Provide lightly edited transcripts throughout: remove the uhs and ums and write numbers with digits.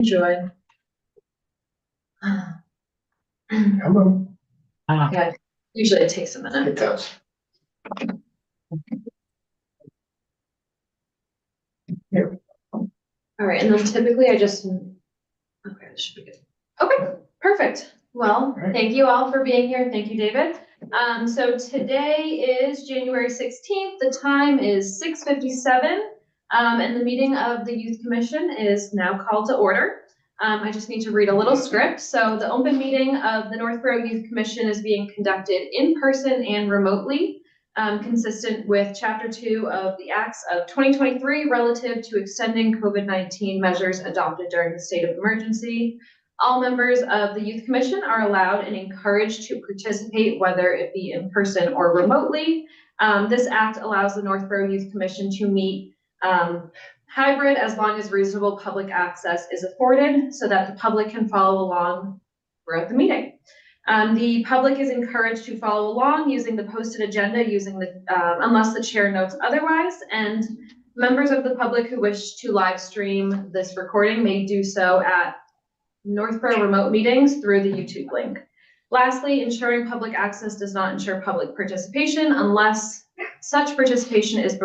Enjoy. Hello. Yeah, usually it takes a minute. It does. All right, and then typically okay, this should be good. Okay, perfect. Well, thank you all for being here. Thank you, David. So today is January 16th. The time is 6:57, and the meeting of the Youth Commission is now called to order. I just need to read a little script. So the open meeting of the Northborough Youth Commission is being conducted in person and remotely, consistent with Chapter 2 of the Acts of 2023 relative to extending COVID-19 measures adopted during the state of emergency. All members of the Youth Commission are allowed and encouraged to participate, whether it be in person or remotely. This act allows the Northborough Youth Commission to meet hybrid as long as reasonable public access is afforded so that the public can follow along throughout the meeting. The public is encouraged to follow along using the posted agenda unless the chair notes otherwise, and members of the public who wish to live stream this recording may do so at Northborough remote meetings through the YouTube link. Lastly, ensuring public access does not ensure public participation unless such participation is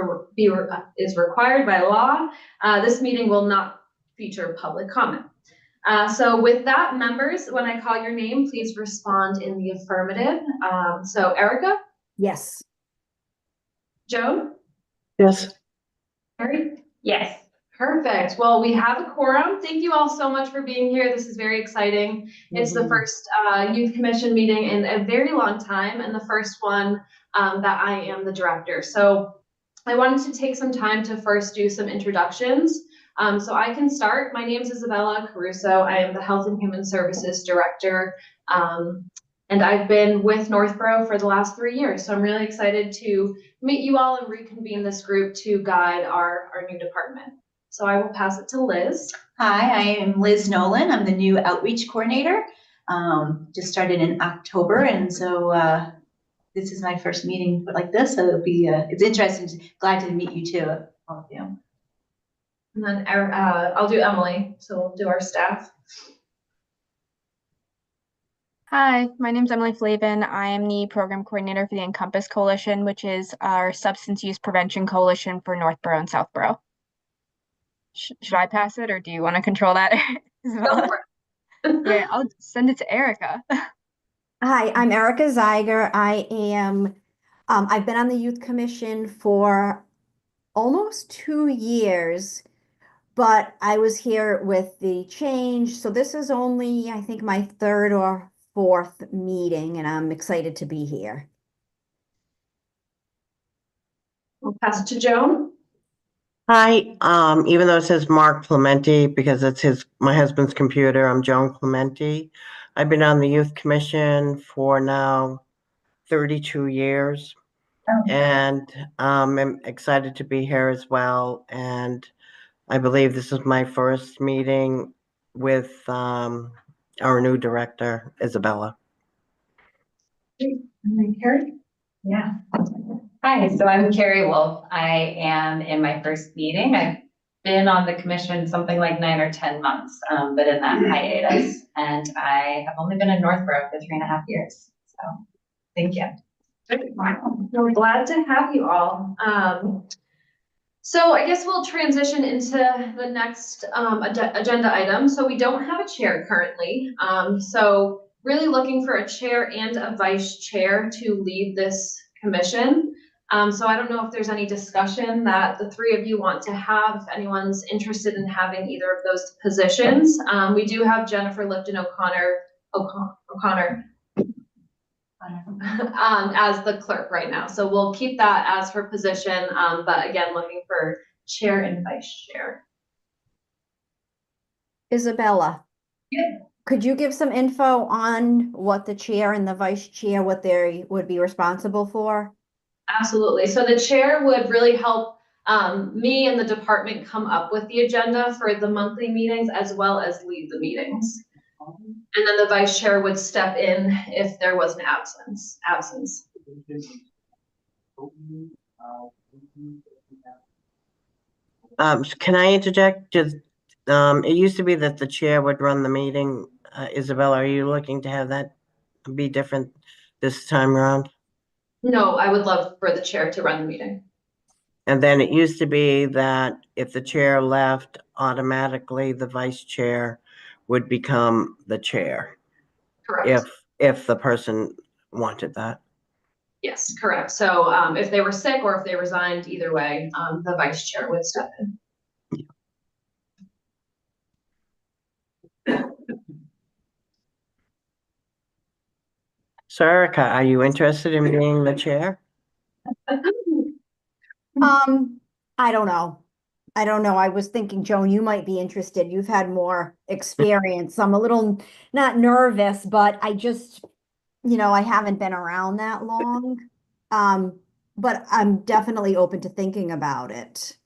required by law. This meeting will not feature public comment. So with that, members, when I call your name, please respond in the affirmative. So Erica? Yes. Joan? Yes. Mary? Yes. Perfect. Well, we have a quorum. Thank you all so much for being here. This is very exciting. It's the first Youth Commission meeting in a very long time, and the first one that I am the director. So I wanted to take some time to first do some introductions. So I can start. My name is Isabella Caruso. I am the Health and Human Services Director, and I've been with Northborough for the last 3 years. So I'm really excited to meet you all and reconvene this group to guide our new department. So I will pass it to Liz. Hi, I am Liz Nolan. I'm the new outreach coordinator. Just started in October, and so this is my first meeting like this. So it'll be it's interesting. Glad to meet you too, all of you. And then I'll do Emily. So we'll do our staff. Hi, my name is Emily Flavin. I am the program coordinator for the Encompass Coalition, which is our substance use prevention coalition for Northborough and Southborough. Should I pass it, or do you want to control that? Go for it. Yeah, I'll send it to Erica. Hi, I'm Erica Zeiger. I am, I've been on the Youth Commission for almost 2 years, but I was here with the change. So this is only, I think, my 3rd or 4th meeting, and I'm excited to be here. We'll pass it to Joan. Hi, even though it says Mark Clementi because it's my husband's computer, I'm Joan Clementi. I've been on the Youth Commission for now 32 years, and I'm excited to be here as well. And I believe this is my first meeting with our new director, Isabella. And then Carrie. Yeah. Hi, so I'm Carrie Wolf. I am in my first meeting. I've been on the commission something like 9 or 10 months, but in that hiatus, and I have only been in Northborough for 3.5 years. So thank you. We're glad to have you all. So I guess we'll transition into the next agenda item. So we don't have a chair currently. So really looking for a chair and a vice chair to lead this commission. So I don't know if there's any discussion that the 3 of you want to have, if anyone's interested in having either of those positions. We do have Jennifer Lipton O'Connor as the clerk right now. So we'll keep that as her position, but again, looking for chair and vice chair. Isabella. Yeah. Could you give some info on what the chair and the vice chair, what they would be responsible for? Absolutely. So the chair would really help me and the department come up with the agenda for the monthly meetings as well as lead the meetings. And then the vice chair would step in if there was an absence. Can I interject? Just It used to be that the chair would run the meeting. Isabel, are you looking to have that be different this time around? No, I would love for the chair to run the meeting. And then it used to be that if the chair left, automatically the vice chair would become the chair Correct. if the person wanted that. Yes, correct. So if they were sick or if they resigned, either way, the vice chair would step in. So Erica, are you interested in being the chair? I don't know. I don't know. I was thinking, Joan, you might be interested. You've had more experience. I'm a little not nervous, but I just, I haven't been around that long. But I'm definitely open to thinking about it.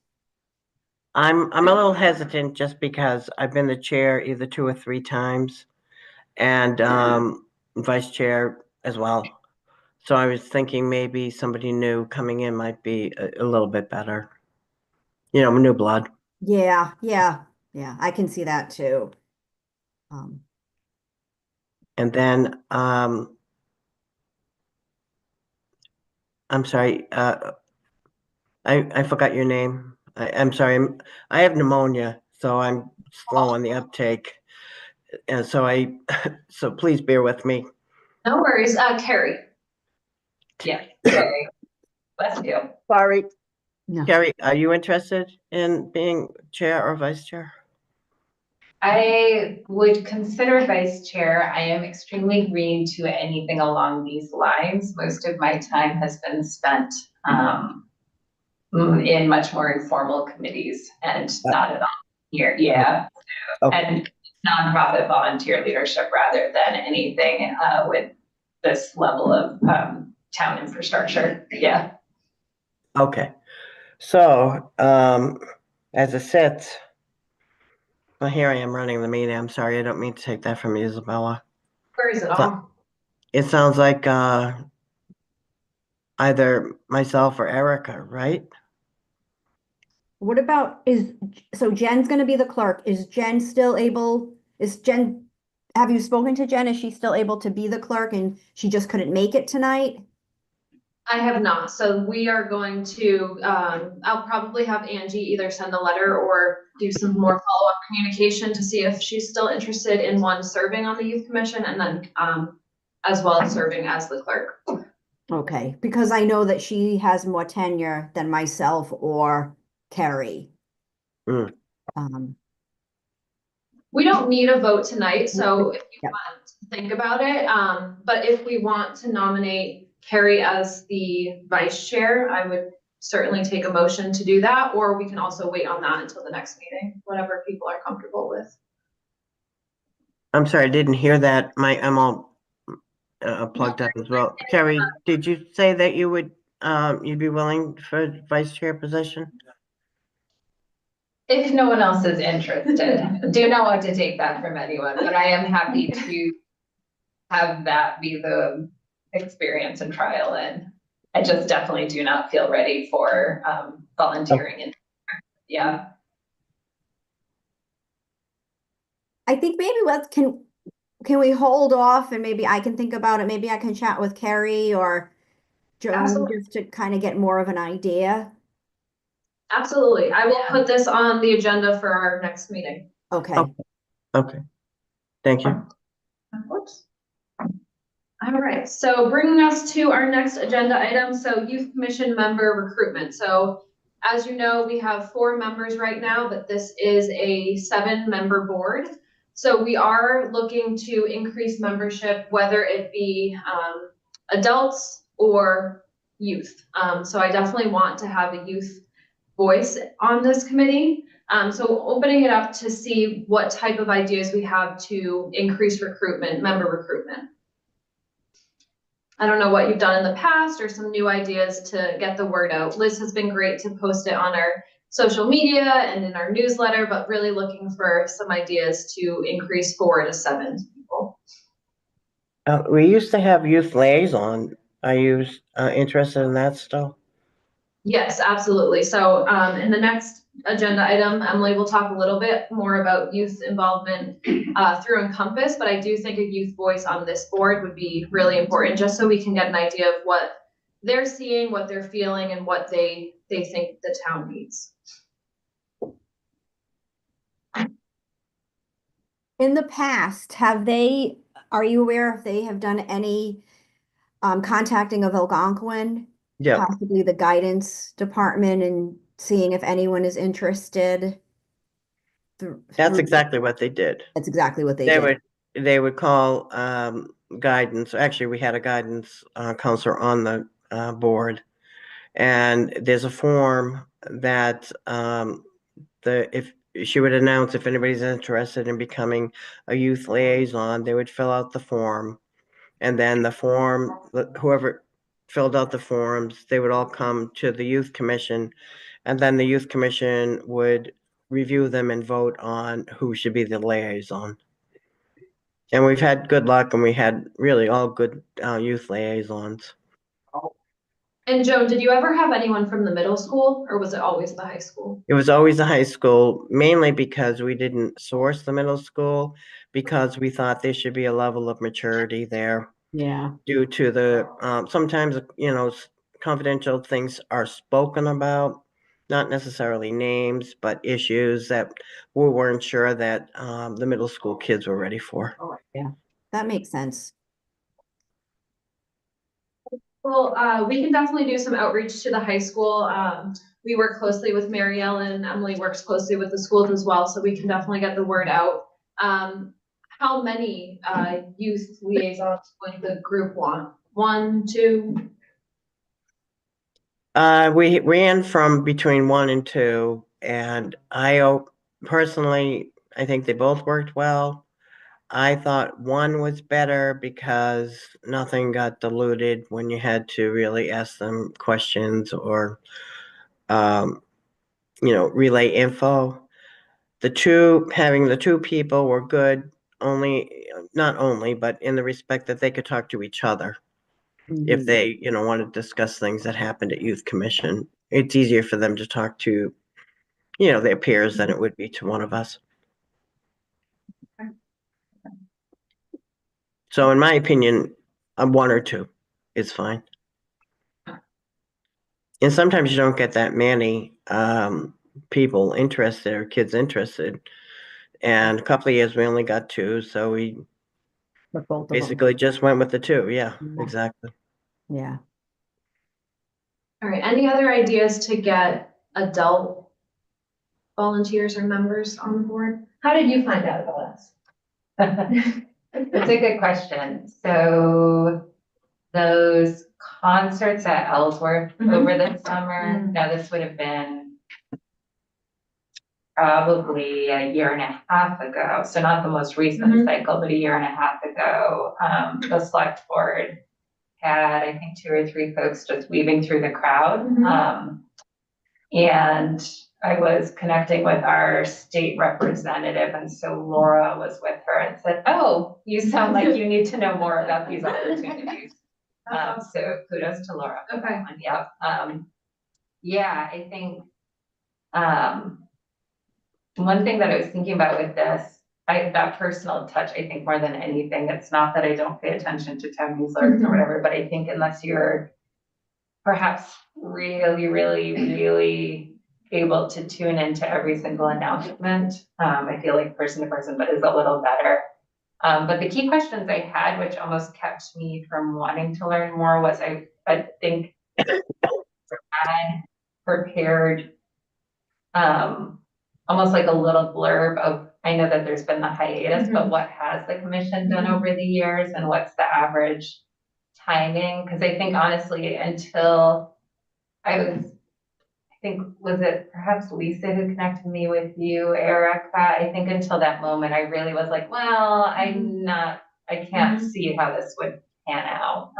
I'm a little hesitant just because I've been the chair either 2 or 3 times and vice chair as well. So I was thinking maybe somebody new coming in might be a little bit better. New blood. Yeah, yeah, yeah. I can see that too. Um, And then I'm sorry, I forgot your name. I'm sorry. I have pneumonia, so I'm slow on the uptake. And so please bear with me. No worries. Carrie. Yeah, Carrie, bless you. Sorry. no. Carrie, are you interested in being chair or vice chair? I would consider vice chair. I am extremely green to anything along these lines. Most of my time has been spent in much more informal committees and not at all here. Yeah. Okay. And nonprofit volunteer leadership rather than anything with this level of town infrastructure. Yeah. Okay. So, as it sits, well, here I am running the meeting. I'm sorry, I don't mean to take that from you, Isabella. Where is it So all? it sounds like either myself or Erica, right? What about so Jen's going to be the clerk. Have you spoken to Jen? Is she still able to be the clerk and she just couldn't make it tonight? I have not. So we are going to, I'll probably have Angie either send a letter or do some more follow-up communication to see if she's still interested in serving on the youth commission and then, as well as serving as the clerk. Okay, because I know that she has more tenure than myself or Carrie. Mm. We don't need a vote tonight, so if you Yep. want to think about it, but if we want to nominate Carrie as the vice chair, I would certainly take a motion to do that, or we can also wait on that until the next meeting, whatever people are comfortable with. I'm sorry, I didn't hear that. I'm all plugged up as well. Carrie, did you say that you'd be willing for vice chair position? If no one else is interested, do not want to take that from anyone, but I am happy to have that be the experience and trial. And I just definitely do not feel ready for volunteering. And yeah. I think maybe can we hold off and maybe I can think about it. Maybe I can chat with Carrie or Joan Absolutely. just to kind of get more of an idea. Absolutely. I will put this on the agenda for our next meeting. Okay. Okay. Thank you. Of course. All right, so bringing us to our next agenda item, so Youth Commission member recruitment. So as you know, we have 4 members right now, but this is a 7-member board. So we are looking to increase membership, whether it be adults or youth. So I definitely want to have a youth voice on this committee. So opening it up to see what type of ideas we have to increase recruitment, member recruitment. I don't know what you've done in the past or some new ideas to get the word out. Liz has been great to post it on our social media and in our newsletter, but really looking for some ideas to increase 4 to 7 people. We used to have youth liaison. Are you interested in that still? Yes, absolutely. So, in the next agenda item, Emily will talk a little bit more about youth involvement, through Encompass, but I do think a youth voice on this board would be really important, just so we can get an idea of what they're seeing, what they're feeling, and what they think the town needs. In the past, are you aware if they have done any contacting of Algonquin? Yep, Possibly the guidance department and seeing if anyone is interested? that's Through, exactly what they did. that's exactly what they They did. would call guidance. Actually, we had a guidance counselor on the board, and there's a form that if she would announce if anybody's interested in becoming a youth liaison, they would fill out the form, and then the form, whoever filled out the forms, they would all come to the youth commission, and then the youth commission would review them and vote on who should be the liaison. And we've had good luck, and we had really all good youth liaisons. And Joan, did you ever have anyone from the middle school, or was it always the high school? It was always a high school, mainly because we didn't source the middle school, because we thought there should be a level of maturity there Yeah. due to the, sometimes, confidential things are spoken about, not necessarily names, but issues that we weren't sure that the middle school kids were ready for. Yeah, that makes sense. Well, we can definitely do some outreach to the high school. We work closely with Mary Ellen, and Emily works closely with the schools as well, so we can definitely get the word out. How many youth liaisons would the group want? 1, 2? We ran from between 1 and 2, and personally, I think they both worked well. I thought 1 was better because nothing got diluted when you had to really ask them questions or, relay info. Having the 2 people were good, not only, but in the respect that they could talk to each other. If they, want to discuss things that happened at youth commission, it's easier for them to talk to, their peers than it would be to one of us. So in my opinion, 1 or 2 is fine. And sometimes you don't get that many people interested or kids interested. And a couple of years we only got 2, so we For both of them. basically just went with the 2. Yeah, Yeah. exactly. Yeah. All right, any other ideas to get adult volunteers or members on the board? How did you find out about us? That's a good question. So those concerts at Ellsworth over the summer, now this would have been probably a year and a half ago. So not the most recent cycle, but a year and a half ago. The select board had, I think, 2 or 3 folks just weaving through the crowd. And I was connecting with our state representative, and so Laura was with her and said, "Oh, you sound like you need to know more about these opportunities." So kudos to Laura. Okay. Yep. Yeah, I think one thing that I was thinking about with this, that personal touch, I think more than anything, it's not that I don't pay attention to town newsletters or whatever, but I think unless you're perhaps really, really, really able to tune into every single announcement, I feel like person to person, but is a little better. But the key questions I had, which almost kept me from wanting to learn more, was I think I prepared almost like a little blurb of, I know that there's been the hiatus, but what has the commission done over the years, and what's the average timing? Because I think honestly, until I think, was it perhaps Lisa who connected me with you, Erica? I think until that moment, I really was like, well, I can't see how this would pan out.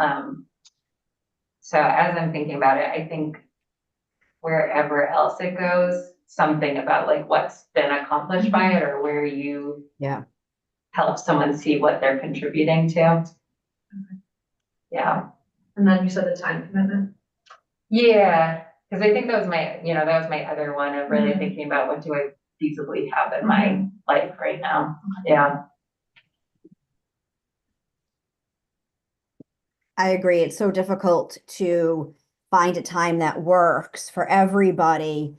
So as I'm thinking about it, I think wherever else it goes, something about like what's been accomplished by it, or where you help someone see what they're contributing to. Yeah. And then you said the time commitment. Yeah. Because I think that was my other one of really thinking about what do I feasibly have in my life right now. Yeah. I agree. It's so difficult to find a time that works for everybody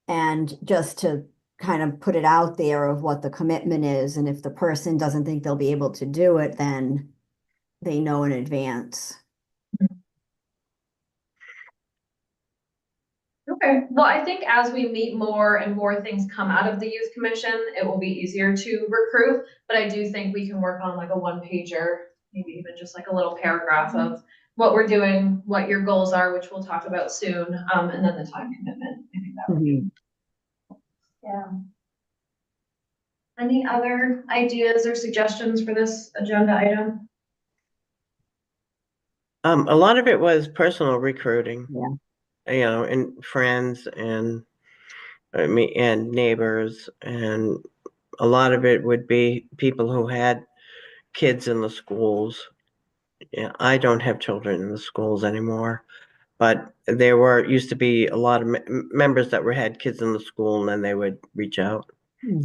and just to kind of put it out there of what the commitment is. And if the person doesn't think they'll be able to do it, then they know in advance. Okay, well, I think as we meet more and more things come out of the youth commission, it will be easier to recruit. But I do think we can work on like a one pager, maybe even just like a little paragraph of what we're doing, what your goals are, which we'll talk about soon, and then the time commitment. I think that would be, yeah. Any other ideas or suggestions for this agenda item? A lot of it was personal recruiting. Yeah. You know, and friends and and neighbors, and a lot of it would be people who had kids in the schools. Yeah, I don't have children in the schools anymore, but there used to be a lot of members that had kids in the school, and then they would reach out.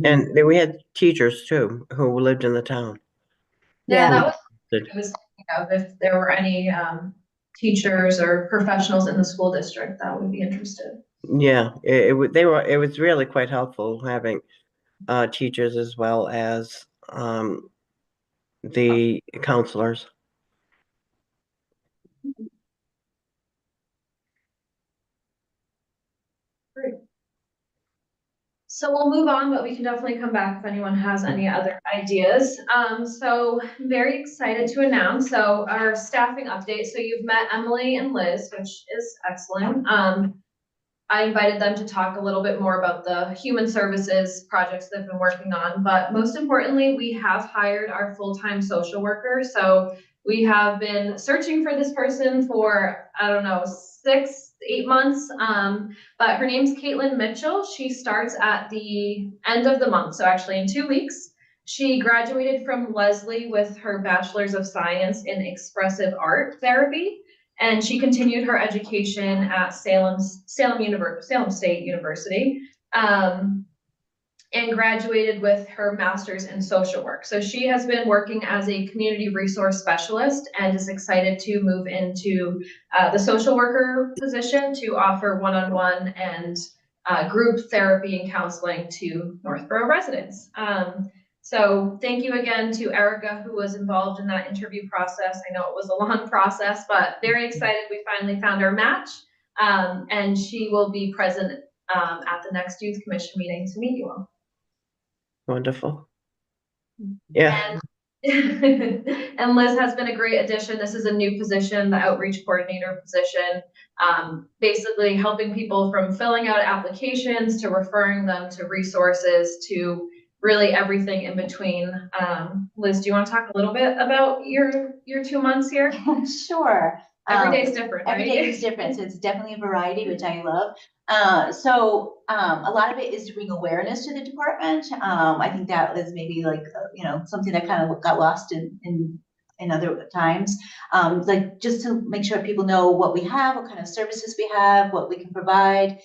And we had teachers too who lived in the town. Yeah, Yeah. that was, I was thinking of if there were any teachers or professionals in the school district that would be interested. Yeah, it was really quite helpful having teachers as well as the counselors. Great. So we'll move on, but we can definitely come back if anyone has any other ideas. So I'm very excited to announce, so our staffing update. So you've met Emily and Liz, which is excellent. I invited them to talk a little bit more about the human services projects they've been working on, but most importantly, we have hired our full-time social worker. So we have been searching for this person for, I don't know, 6-8 months. But her name's Caitlin Mitchell. She starts at the end of the month, so actually in 2 weeks. She graduated from Lesley with her Bachelor's of Science in Expressive Art Therapy. And she continued her education at Salem State University, and graduated with her master's in social work. So she has been working as a community resource specialist and is excited to move into the social worker position to offer one-on-one and group therapy and counseling to Northborough residents. So thank you again to Erica, who was involved in that interview process. I know it was a long process, but very excited we finally found our match. And she will be present at the next Youth Commission meeting to meet you all. Wonderful. Yeah. And Liz has been a great addition. This is a new position, the outreach coordinator position, basically helping people from filling out applications to referring them to resources to really everything in between. Liz, do you want to talk a little bit about your 2 months here? Sure. Every day is different, right? Every day is different, so it's definitely a variety, which I love. A lot of it is to bring awareness to the department. I think that is maybe like, something that kind of got lost in other times. Like just to make sure people know what we have, what kind of services we have, what we can provide,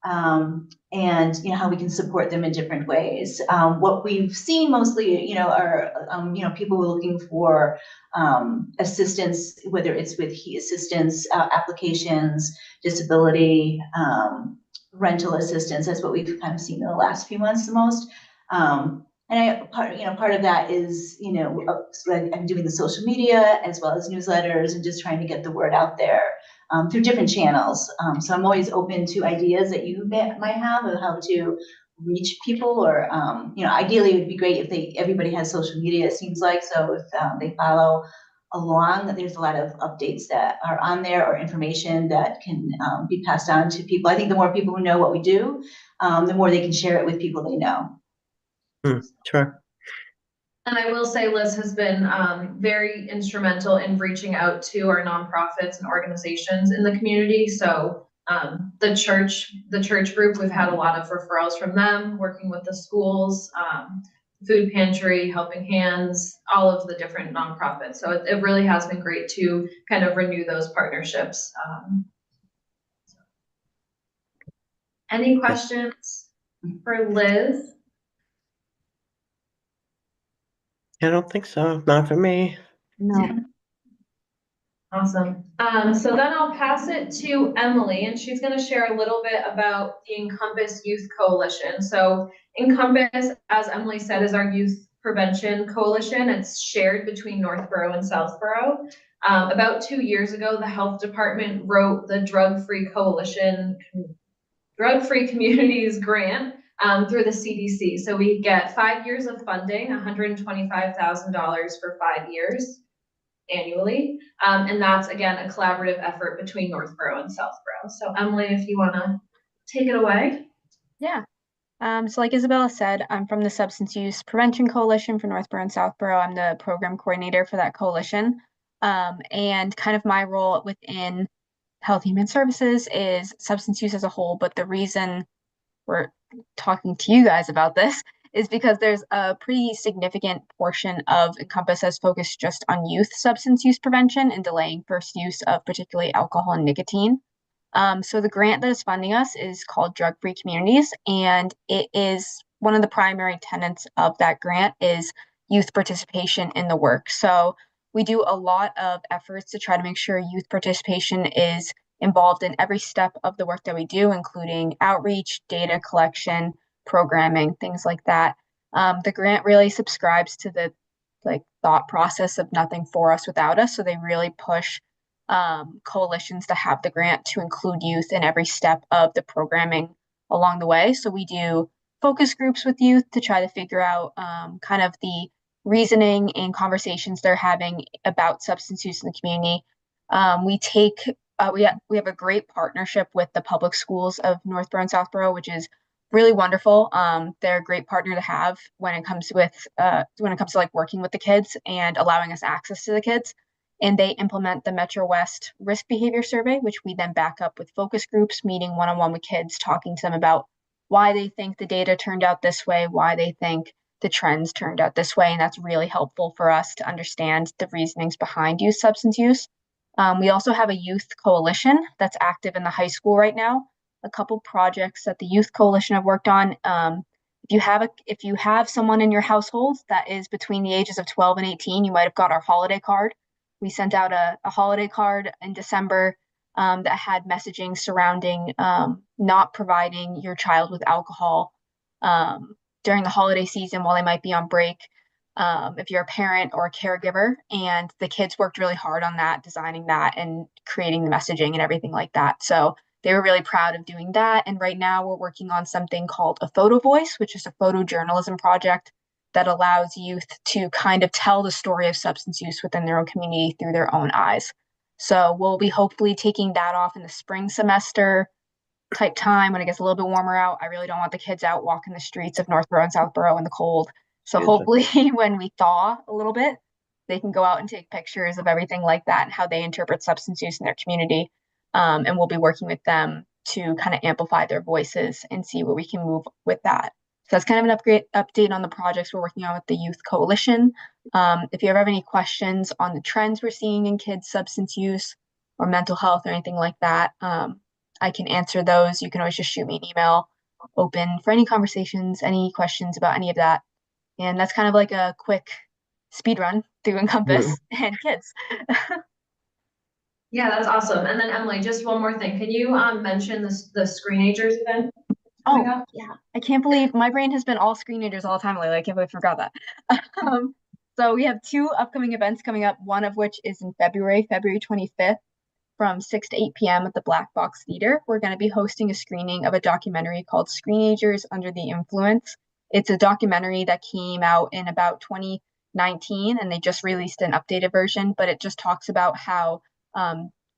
and how we can support them in different ways. What we've seen mostly, are people who are looking for assistance, whether it's with assistance applications, disability, rental assistance. That's what we've kind of seen in the last few months the most. Part of that is, so I'm doing the social media as well as newsletters and just trying to get the word out there through different channels. So I'm always open to ideas that you might have of how to reach people, or ideally it would be great if everybody has social media, it seems like. So if they follow along, there's a lot of updates that are on there, or information that can be passed on to people. I think the more people who know what we do, the more they can share it with people they know. Sure. And I will say Liz has been very instrumental in reaching out to our nonprofits and organizations in the community. So the church group, we've had a lot of referrals from them, working with the schools, food pantry, Helping Hands, all of the different nonprofits. So it really has been great to kind of renew those partnerships. Any questions for Liz? I don't think so. Not for me. No. Awesome. So then I'll pass it to Emily, and she's gonna share a little bit about the Encompass Youth Coalition. So Encompass, as Emily said, is our youth prevention coalition. It's shared between Northborough and Southborough. About 2 years ago, the health department wrote the Drug-Free Coalition, Drug-Free Communities Grant, through the CDC. So we get 5 years of funding, $125,000 for 5 years annually. And that's, again, a collaborative effort between Northborough and Southborough. So Emily, if you want to take it away. Yeah. So like Isabella said, I'm from the Substance Use Prevention Coalition for Northborough and Southborough. I'm the program coordinator for that coalition. And kind of my role within Health and Human Services is substance use as a whole. But the reason we're talking to you guys about this is because there's a pretty significant portion of Encompass that's focused just on youth substance use prevention and delaying first use of particularly alcohol and nicotine. So the grant that is funding us is called Drug-Free Communities, and it is one of the primary tenets of that grant is youth participation in the work. So we do a lot of efforts to try to make sure youth participation is involved in every step of the work that we do, including outreach, data collection, programming, things like that. The grant really subscribes to the thought process of nothing for us without us. So they really push coalitions to have the grant to include youth in every step of the programming along the way. So we do focus groups with youth to try to figure out kind of the reasoning and conversations they're having about substance use in the community. We have a great partnership with the public schools of Northborough and Southborough, which is really wonderful. They're a great partner to have when it comes to like working with the kids and allowing us access to the kids. And they implement the Metro West Risk Behavior Survey, which we then back up with focus groups, meeting one-on-one with kids, talking to them about why they think the data turned out this way, why they think the trends turned out this way. And that's really helpful for us to understand the reasonings behind youth substance use. We also have a youth coalition that's active in the high school right now. A couple projects that the youth coalition have worked on. If you have someone in your household that is between the ages of 12 and 18, you might have got our holiday card. We sent out a holiday card in December that had messaging surrounding not providing your child with alcohol during the holiday season while they might be on break. If you're a parent or a caregiver, and the kids worked really hard on that, designing that and creating the messaging and everything like that. So they were really proud of doing that. And right now we're working on something called a photo voice, which is a photojournalism project that allows youth to kind of tell the story of substance use within their own community through their own eyes. So we'll be hopefully taking that off in the spring semester type time when it gets a little bit warmer out. I really don't want the kids out walking the streets of Northborough and Southborough in the cold. So hopefully when we thaw a little bit, they can go out and take pictures of everything like that and how they interpret substance use in their community. And we'll be working with them to kind of amplify their voices and see where we can move with that. So that's kind of an update on the projects we're working on with the Youth Coalition. If you ever have any questions on the trends we're seeing in kids' substance use or mental health or anything like that, I can answer those. You can always just shoot me an email, open for any conversations, any questions about any of that. And that's kind of like a quick speed run through Encompass and kids. Yeah, that's awesome. And then Emily, just one more thing. Can you mention the Screenagers event? Oh, yeah. I can't believe my brain has been all screenagers all the time lately. I can't believe I forgot that. So we have 2 upcoming events coming up, one of which is in February 25th from 6 to 8 p.m. at the Black Box Theater. We're going to be hosting a screening of a documentary called Screenagers Under the Influence. It's a documentary that came out in about 2019, and they just released an updated version, but it just talks about how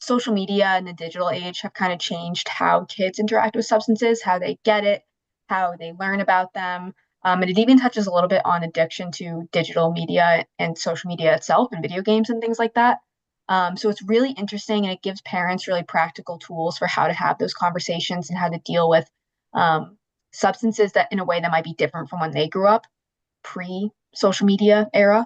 social media and the digital age have kind of changed how kids interact with substances, how they get it, how they learn about them. And it even touches a little bit on addiction to digital media and social media itself and video games and things like that. So it's really interesting, and it gives parents really practical tools for how to have those conversations and how to deal with substances that in a way that might be different from when they grew up pre-social media era.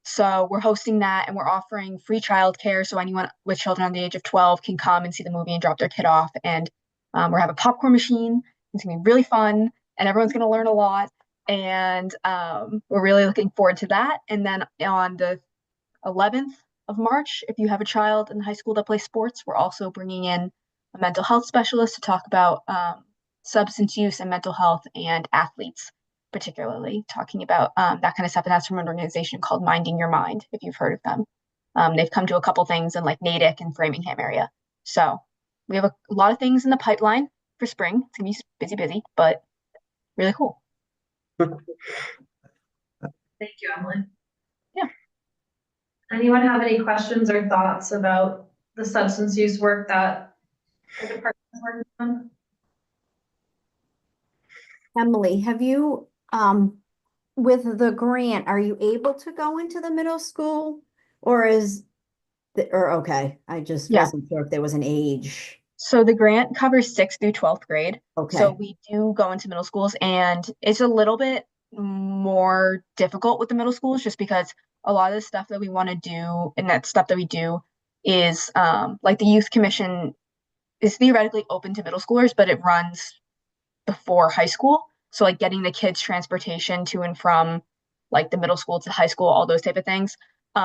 So we're hosting that, and we're offering free childcare. So anyone with children under the age of 12 can come and see the movie and drop their kid off. And We're having a popcorn machine. It's gonna be really fun, and everyone's gonna learn a lot. And we're really looking forward to that. And then on the 11th of March, if you have a child in high school that plays sports, we're also bringing in a mental health specialist to talk about substance use and mental health and athletes, particularly talking about that kind of stuff. And that's from an organization called Minding Your Mind, if you've heard of them. They've come to a couple things in like Natick and Framingham area. So we have a lot of things in the pipeline for spring. It's gonna be busy, busy, but really cool. Thank you, Emily. Yeah. Anyone have any questions or thoughts about the substance use work that the department is working on? Emily, have you, with the grant, are you able to go into the middle school? Or okay, I just Yeah. wasn't sure if there was an age. So the grant covers 6th through 12th grade. Okay. So we do go into middle schools, and it's a little bit more difficult with the middle schools just because a lot of the stuff that we want to do and that stuff that we do is like the youth commission is theoretically open to middle schoolers, but it runs before high school. So like getting the kids transportation to and from like the middle school to high school, all those type of things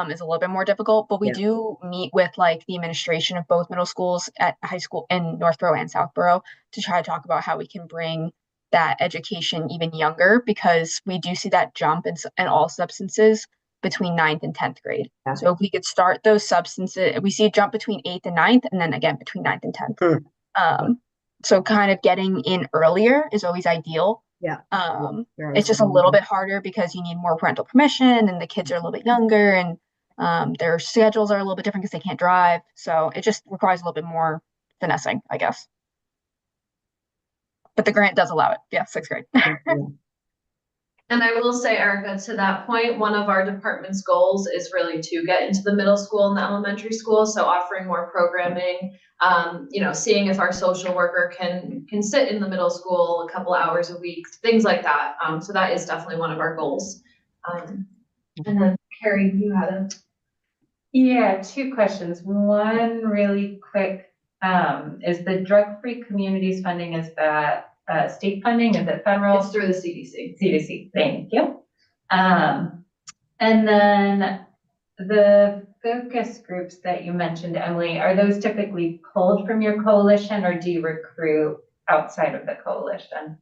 is a little bit more difficult. But we Yeah. do meet with like the administration of both middle schools at high school in Northborough and Southborough to try to talk about how we can bring that education even younger, because we do see that jump in all substances between 9th and 10th grade. Yeah. So if we could start those substances, we see a jump between 8th and 9th, and then again between 9th and 10th. So kind of getting in earlier is always ideal. Yeah. It's just a little bit harder because you need more parental permission and the kids are a little bit younger, and their schedules are a little bit different because they can't drive. So it just requires a little bit more finessing, I guess. But the grant does allow it. Yeah, 6th grade. And I will say, Erica, to that point, one of our department's goals is really to get into the middle school and the elementary school. So offering more programming, seeing if our social worker can sit in the middle school a couple hours a week, things like that. So that is definitely one of our goals. And then Carrie, you had a. Yeah, 2 questions. One really quick, is the drug-free communities funding, is that state funding? Is it federal? It's through the CDC. CDC, thank you. And then the focus groups that you mentioned, Emily, are those typically pulled from your coalition, or do you recruit outside of the coalition?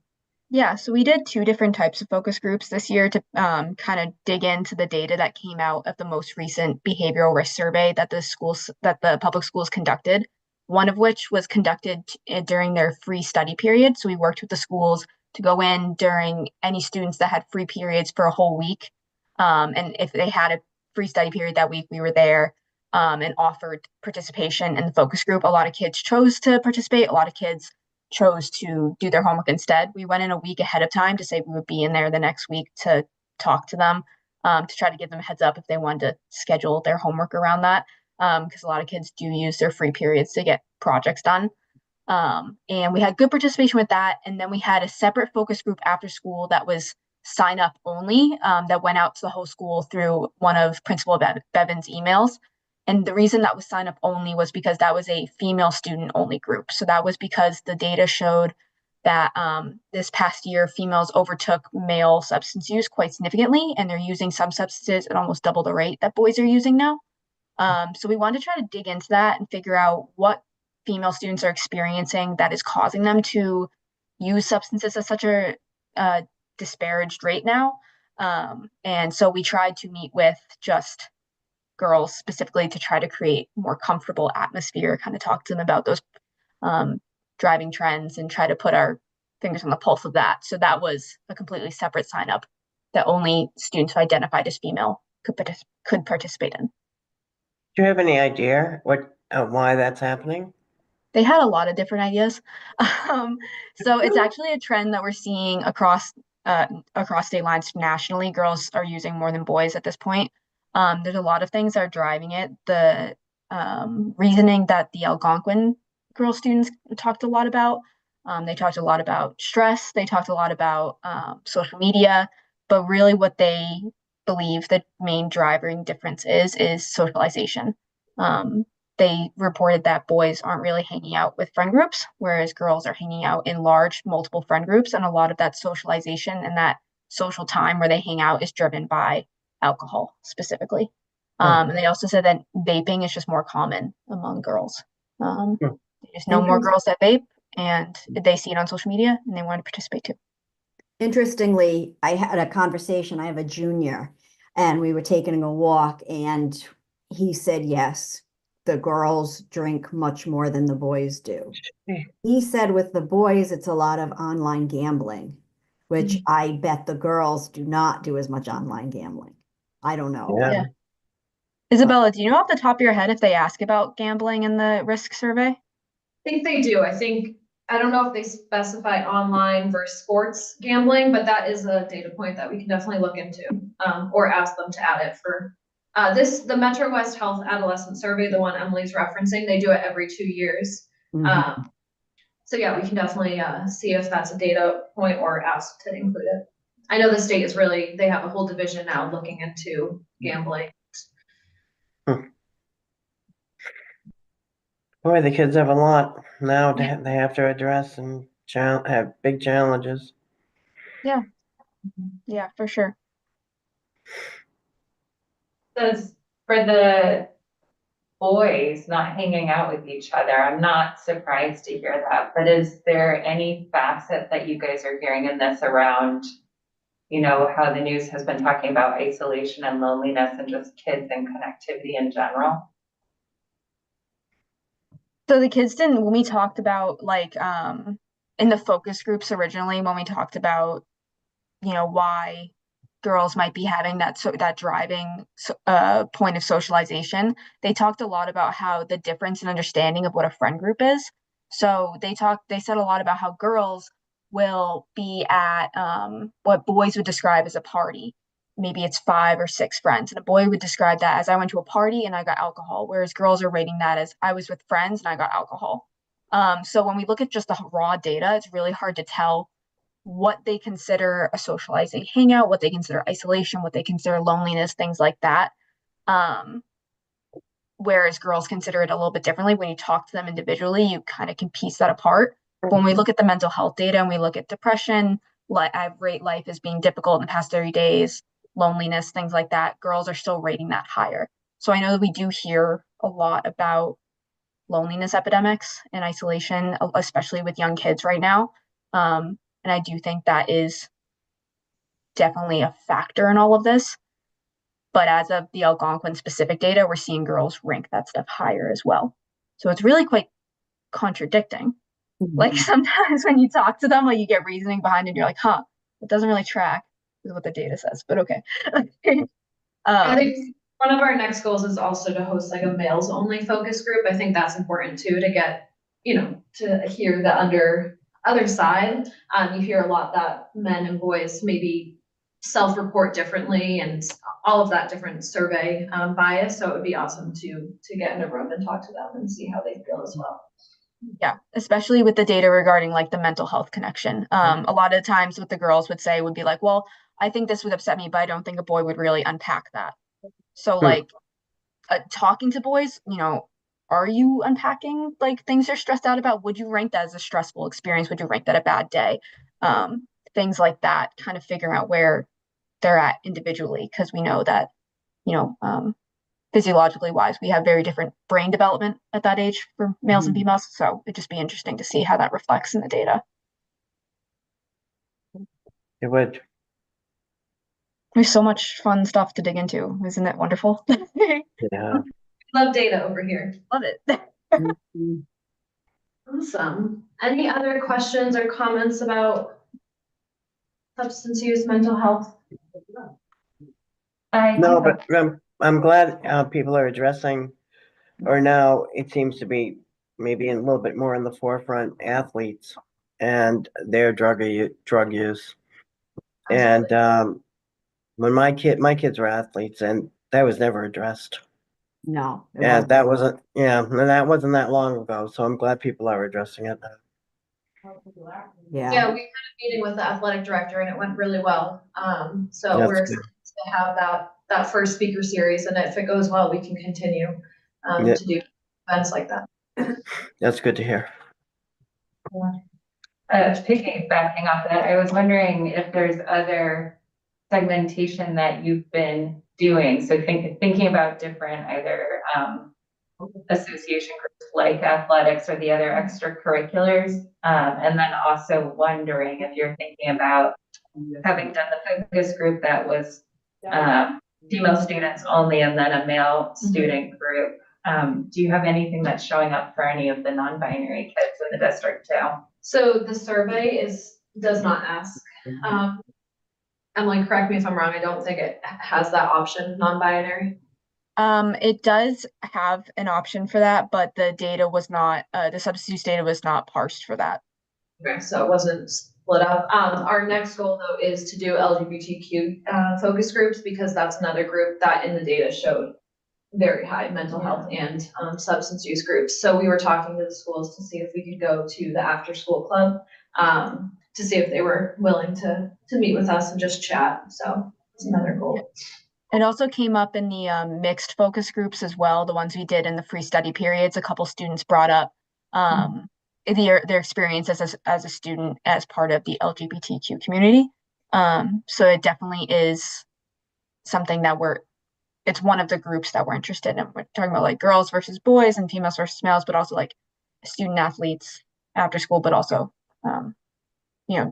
Yeah, so we did 2 different types of focus groups this year to kind of dig into the data that came out of the most recent behavioral risk survey that the public schools conducted. One of which was conducted during their free study period. So we worked with the schools to go in during any students that had free periods for a whole week. And if they had a free study period that week, we were there and offered participation in the focus group. A lot of kids chose to participate. A lot of kids chose to do their homework instead. We went in a week ahead of time to say we would be in there the next week to talk to them, to try to give them a heads up if they wanted to schedule their homework around that. Because a lot of kids do use their free periods to get projects done. And we had good participation with that. And then we had a separate focus group after school that was sign up only, that went out to the whole school through one of Principal Bevan's emails. And the reason that was sign up only was because that was a female student only group. So that was because the data showed that this past year, females overtook male substance use quite significantly, and they're using some substances at almost double the rate that boys are using now. So we wanted to try to dig into that and figure out what female students are experiencing that is causing them to use substances at such a disparaged rate now. And so we tried to meet with just girls specifically to try to create more comfortable atmosphere, kind of talk to them about those driving trends and try to put our fingers on the pulse of that. So that was a completely separate sign up that only students who identified as female could participate in. Do you have any idea why that's happening? They had a lot of different ideas. So it's actually a trend that we're seeing across state lines nationally. Girls are using more than boys at this point. There's a lot of things that are driving it. The reasoning that the Algonquin girl students talked a lot about. They talked a lot about stress. They talked a lot about social media. But really what they believe the main driving difference is socialization. they reported that boys aren't really hanging out with friend groups, whereas girls are hanging out in large, multiple friend groups. And a lot of that socialization and that social time where they hang out is driven by alcohol specifically. And they also said that vaping is just more common among girls. They just know more girls that vape, and they see it on social media and they want to participate too. Interestingly, I had a conversation, I have a junior, and we were taking a walk, and he said, yes, the girls drink much more than the boys do. He said with the boys, it's a lot of online gambling, which I bet the girls do not do as much online gambling. I don't know. Yeah. Isabella, do you know off the top of your head if they ask about gambling in the risk survey? I think they do. I don't know if they specify online versus sports gambling, but that is a data point that we can definitely look into, or ask them to add it for the Metro West Health Adolescent Survey, the one Emily's referencing. They do it every 2 years. So yeah, we can definitely see if that's a data point or ask to include it. I know the state is they have a whole division now looking into gambling. Boy, the kids have a lot now they have to address and have big challenges. Yeah. Yeah, for sure. Says for the boys not hanging out with each other, I'm not surprised to hear that, but is there any facet that you guys are hearing in this around, how the news has been talking about isolation and loneliness and just kids and connectivity in general? So the kids didn't, when we talked about in the focus groups originally, when we talked about, why girls might be having that driving point of socialization, they talked a lot about how the difference in understanding of what a friend group is. So they said a lot about how girls will be at what boys would describe as a party. Maybe it's 5 or 6 friends, and a boy would describe that as I went to a party and I got alcohol, whereas girls are rating that as I was with friends and I got alcohol. So when we look at just the raw data, it's really hard to tell what they consider a socializing hangout, what they consider isolation, what they consider loneliness, things like that. Whereas girls consider it a little bit differently. When you talk to them individually, you kind of can piece that apart. But when we look at the mental health data and we look at depression, I rate life as being difficult in the past 30 days, loneliness, things like that, girls are still rating that higher. So I know that we do hear a lot about loneliness epidemics and isolation, especially with young kids right now. And I do think that is definitely a factor in all of this. But as of the Algonquin specific data, we're seeing girls rank that stuff higher as well. So it's really quite contradicting. Like sometimes when you talk to them, like you get reasoning behind it, and you're like, huh, it doesn't really track with what the data says, but okay. I think one of our next goals is also to host like a males only focus group. I think that's important too, to get, to hear the other side. You hear a lot that men and boys maybe self-report differently and all of that different survey bias. So it would be awesome to get in a room and talk to them and see how they feel as well. Yeah, especially with the data regarding like the mental health connection. A lot of times what the girls would say would be like, well, I think this would upset me, but I don't think a boy would really unpack that. So like talking to boys, are you unpacking like things you're stressed out about? Would you rank that as a stressful experience? Would you rank that a bad day? Things like that, kind of figuring out where they're at individually, because we know that, physiologically wise, we have very different brain development at that age for males and females. So it'd just be interesting to see how that reflects in the data. It would. There's so much fun stuff to dig into. Isn't it wonderful? Yeah. Love data over here. Love it. Awesome. Any other questions or comments about substance use, mental health? No, but I'm glad people are addressing, or now it seems to be maybe a little bit more in the forefront, athletes and their drug use. Absolutely. And when my kids were athletes, and that was never addressed. No. And that wasn't that long ago. So I'm glad people are addressing it now. Yeah, we had a meeting with the athletic director and it went really well. So That's we're excited to have that first speaker series, and if it goes well, we can continue Yeah. to do events like that. That's good to hear. Piggybacking off that, I was wondering if there's other segmentation that you've been doing. So thinking about different either association groups like athletics or the other extracurriculars. And then also wondering if you're thinking about having done the focus group that was female students only and then a male student group. Do you have anything that's showing up for any of the non-binary kids in the district too? So the survey does not ask. Emily, correct me if I'm wrong, I don't think it has that option, non-binary. It does have an option for that, but the data was not, the substance use data was not parsed for that. Okay, so it wasn't split up. Our next goal though is to do LGBTQ focus groups, because that's another group that in the data showed very high mental health and substance use groups. So we were talking to the schools to see if we could go to the after school club to see if they were willing to meet with us and just chat. So it's another goal. It also came up in the mixed focus groups as well, the ones we did in the free study periods. A couple students brought up their experience as a student as part of the LGBTQ community. So it definitely is something that it's one of the groups that we're interested in. We're talking about like girls versus boys and females versus males, but also like student athletes after school, but also,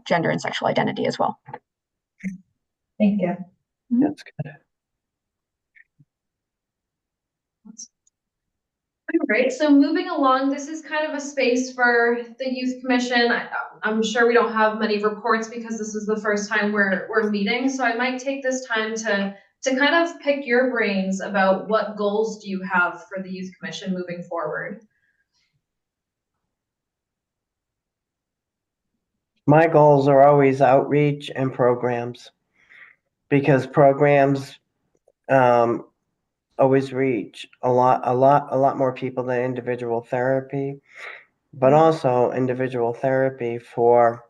gender and sexual identity as well. Thank you. That's good. Great. So moving along, this is kind of a space for the Youth Commission. I'm sure we don't have many reports because this is the first time we're meeting. So I might take this time to kind of pick your brains about what goals do you have for the Youth Commission moving forward? My goals are always outreach and programs, because programs always reach a lot more people than individual therapy, but also individual therapy for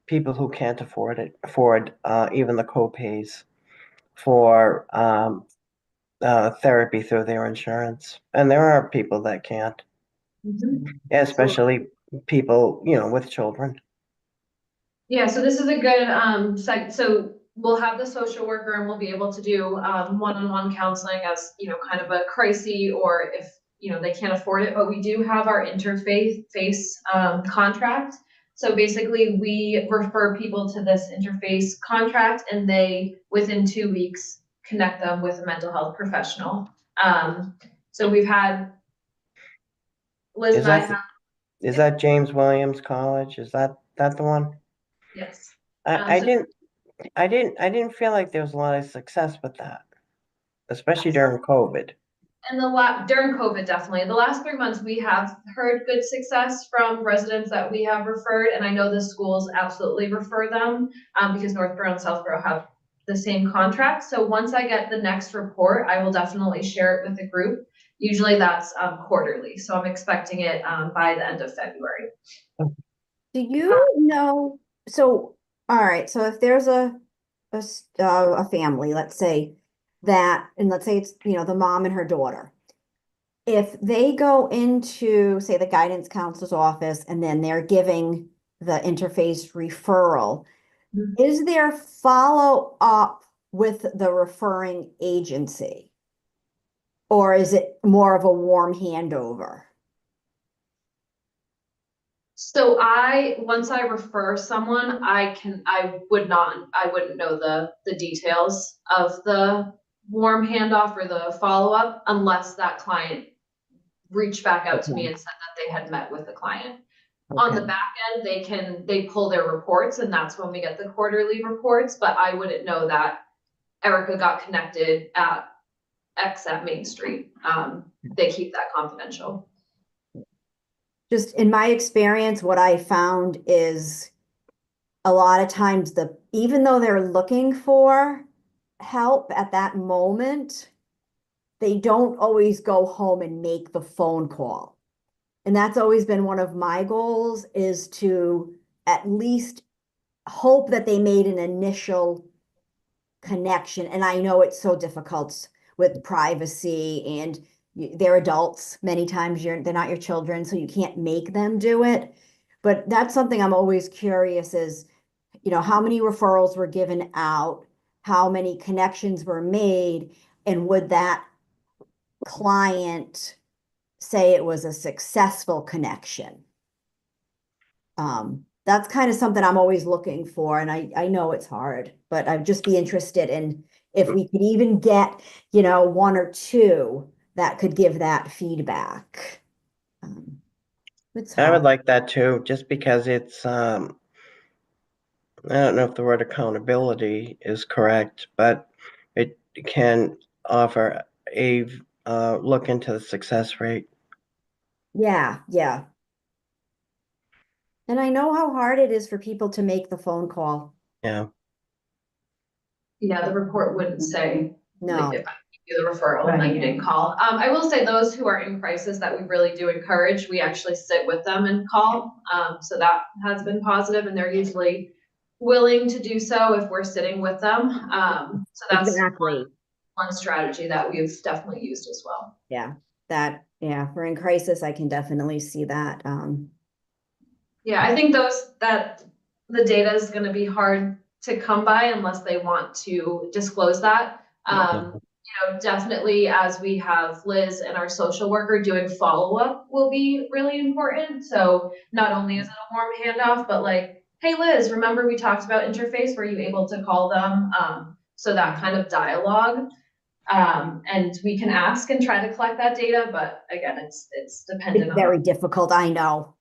people who can't afford even the co-pays for therapy through their insurance. And there are people that can't, especially people, with children. Yeah, so this is a good so we'll have the social worker and we'll be able to do one-on-one counseling as kind of a crisis, or if they can't afford it. But we do have our interfaith contract. So basically we refer people to this interface contract, and they within 2 weeks connect them with a mental health professional. So we've had Liz and I have. Is that James Williams College? Is that the one? Yes. I didn't feel like there was a lot of success with that, especially during COVID. And during COVID, definitely. The last 3 months, we have heard good success from residents that we have referred, and I know the schools absolutely refer them because Northborough and Southborough have the same contract. So once I get the next report, I will definitely share it with the group. Usually that's quarterly, so I'm expecting it by the end of February. Do you know, so, all right, so if there's a family, let's say and let's say it's, the mom and her daughter. If they go into, say, the guidance counselor's office and then they're giving the interface referral, is there follow-up with the referring agency? Or is it more of a warm handover? So once I refer someone, I wouldn't know the details of the warm handoff or the follow-up unless that client reached back out to me and said that they had met with the client. On the back end, they pull their reports, and that's when we get the quarterly reports, but I wouldn't know that Erica got connected at X at Main Street. They keep that confidential. Just in my experience, what I found is a lot of times even though they're looking for help at that moment, they don't always go home and make the phone call. And that's always been one of my goals, is to at least hope that they made an initial connection. And I know it's so difficult with privacy and they're adults. Many times they're not your children, so you can't make them do it. But that's something I'm always curious is, how many referrals were given out, how many connections were made, and would that client say it was a successful connection? That's kind of something I'm always looking for, and I know it's hard, but I'd just be interested in if we could even get, one or two that could give that feedback. It's I would hard. like that too, just because it's, I don't know if the word accountability is correct, but it can offer a look into the success rate. Yeah, yeah. And I know how hard it is for people to make the phone call. Yeah. Yeah, the report wouldn't say, like, No. if I give you the referral and then you didn't call. I will say those who are in crisis that we really do encourage, we actually sit with them and call. So that has been positive, and they're usually willing to do so if we're sitting with them. So that's Exactly. one strategy that we've definitely used as well. Yeah, yeah, we're in crisis. I can definitely see that. Yeah, I think that the data is gonna be hard to come by unless they want to disclose that. Definitely as we have Liz and our social worker doing follow-up will be really important. So not only is it a warm handoff, but like, hey Liz, remember we talked about interface? Were you able to call them? So that kind of dialogue. And we can ask and try to collect that data, but again, it's dependent It's on. very difficult. I know.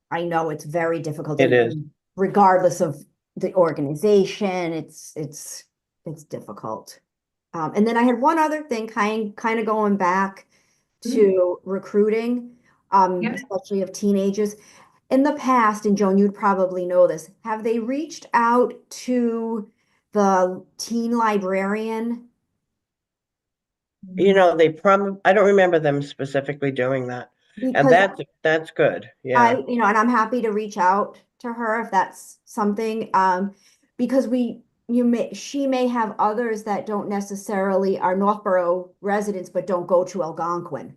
It's very difficult. It is. Regardless of the organization, it's difficult. And then I had one other thing, kind of going back to recruiting, Yeah. especially of teenagers. In the past, and Joan, you'd probably know this, have they reached out to the teen librarian? I don't remember them specifically doing that. And Because that's good. Yeah, and I'm happy to reach out to her if that's something, because she may have others that don't necessarily are Northborough residents, but don't go to Algonquin.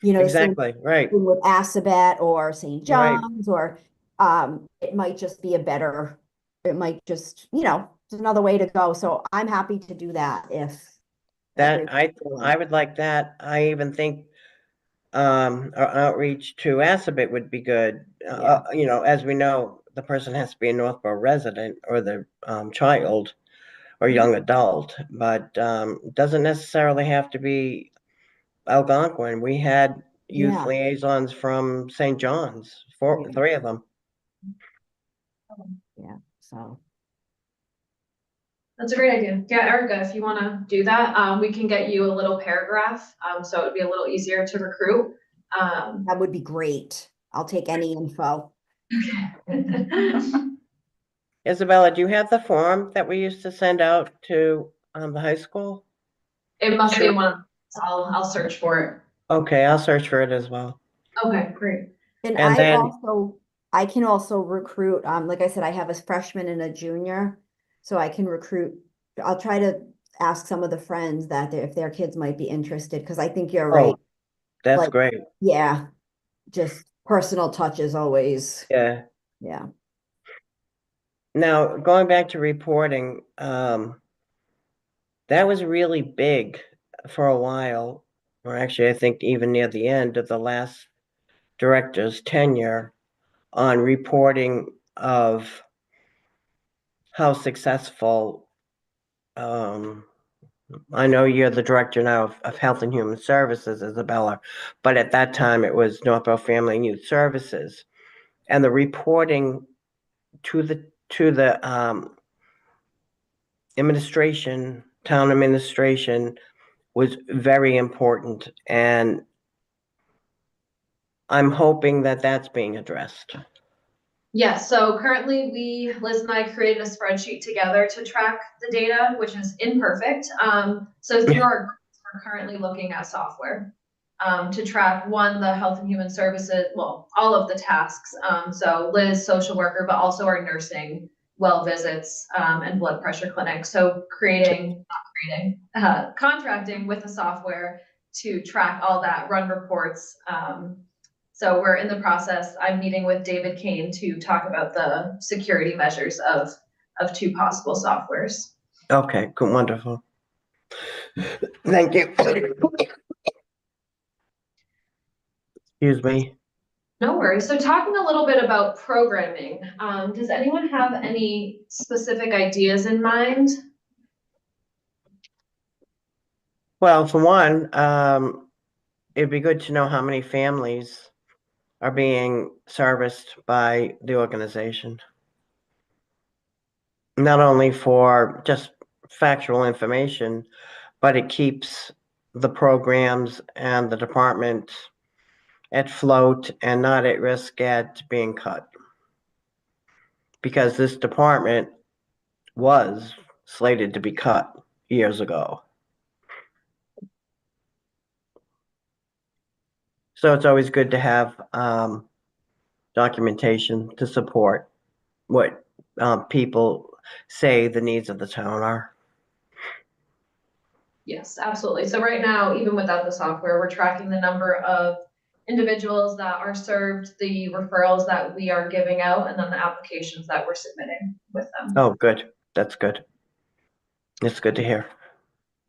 The same exactly. Right. thing with Assabet or St. Right. John's, or it might just be it might just, it's another way to go. So I'm happy to do that if That everyone's I willing. would like that. I even think our outreach to Assabet would be good. Yeah. As we know, the person has to be a Northborough resident or the child or young adult, but doesn't necessarily have to be Algonquin. We had youth Yeah. liaisons from St. John's, Yeah. three of them. Yeah. So. That's a great idea. Yeah, Erica, if you want to do that, we can get you a little paragraph, so it would be a little easier to recruit. That would be great. I'll take any info. Isabella, do you have the form that we used to send out to the high school? It must be one. I'll search for it. Okay, I'll search for it as well. Okay, great. And And then I can also recruit, like I said, I have a freshman and a junior, so I can recruit. I'll try to ask some of the friends that if their kids might be interested, because I think you're right. that's Like, great. yeah, just personal touch is always, Yeah. yeah. Now, going back to reporting, that was really big for a while, or actually, I think even near the end of the last director's tenure on reporting of how successful. I know you're the director now of Health and Human Services, Isabella, but at that time it was Northborough Family and Youth Services, and the reporting to the town administration was very important, and I'm hoping that that's being addressed. Yes, so currently Liz and I created a spreadsheet together to track the data, which is imperfect. So through our groups, we're currently looking at software to track the health and human services, well, all of the tasks. So Liz, social worker, but also our nursing, well visits, and blood pressure clinic. So contracting with the software to track all that, run reports. So we're in the process. I'm meeting with David Kane to talk about the security measures of two possible softwares. Okay, good, wonderful. Thank you. Excuse me. No worries. So talking a little bit about programming, does anyone have any specific ideas in mind? Well, for one, it'd be good to know how many families are being serviced by the organization. Not only for just factual information, but it keeps the programs and the department at float and not at risk at being cut. Because this department was slated to be cut years ago. So it's always good to have documentation to support what people say the needs of the town are. Yes, absolutely. So right now, even without the software, we're tracking the number of individuals that are served, the referrals that we are giving out, and then the applications that we're submitting with them. Oh, good. That's good. It's good to hear.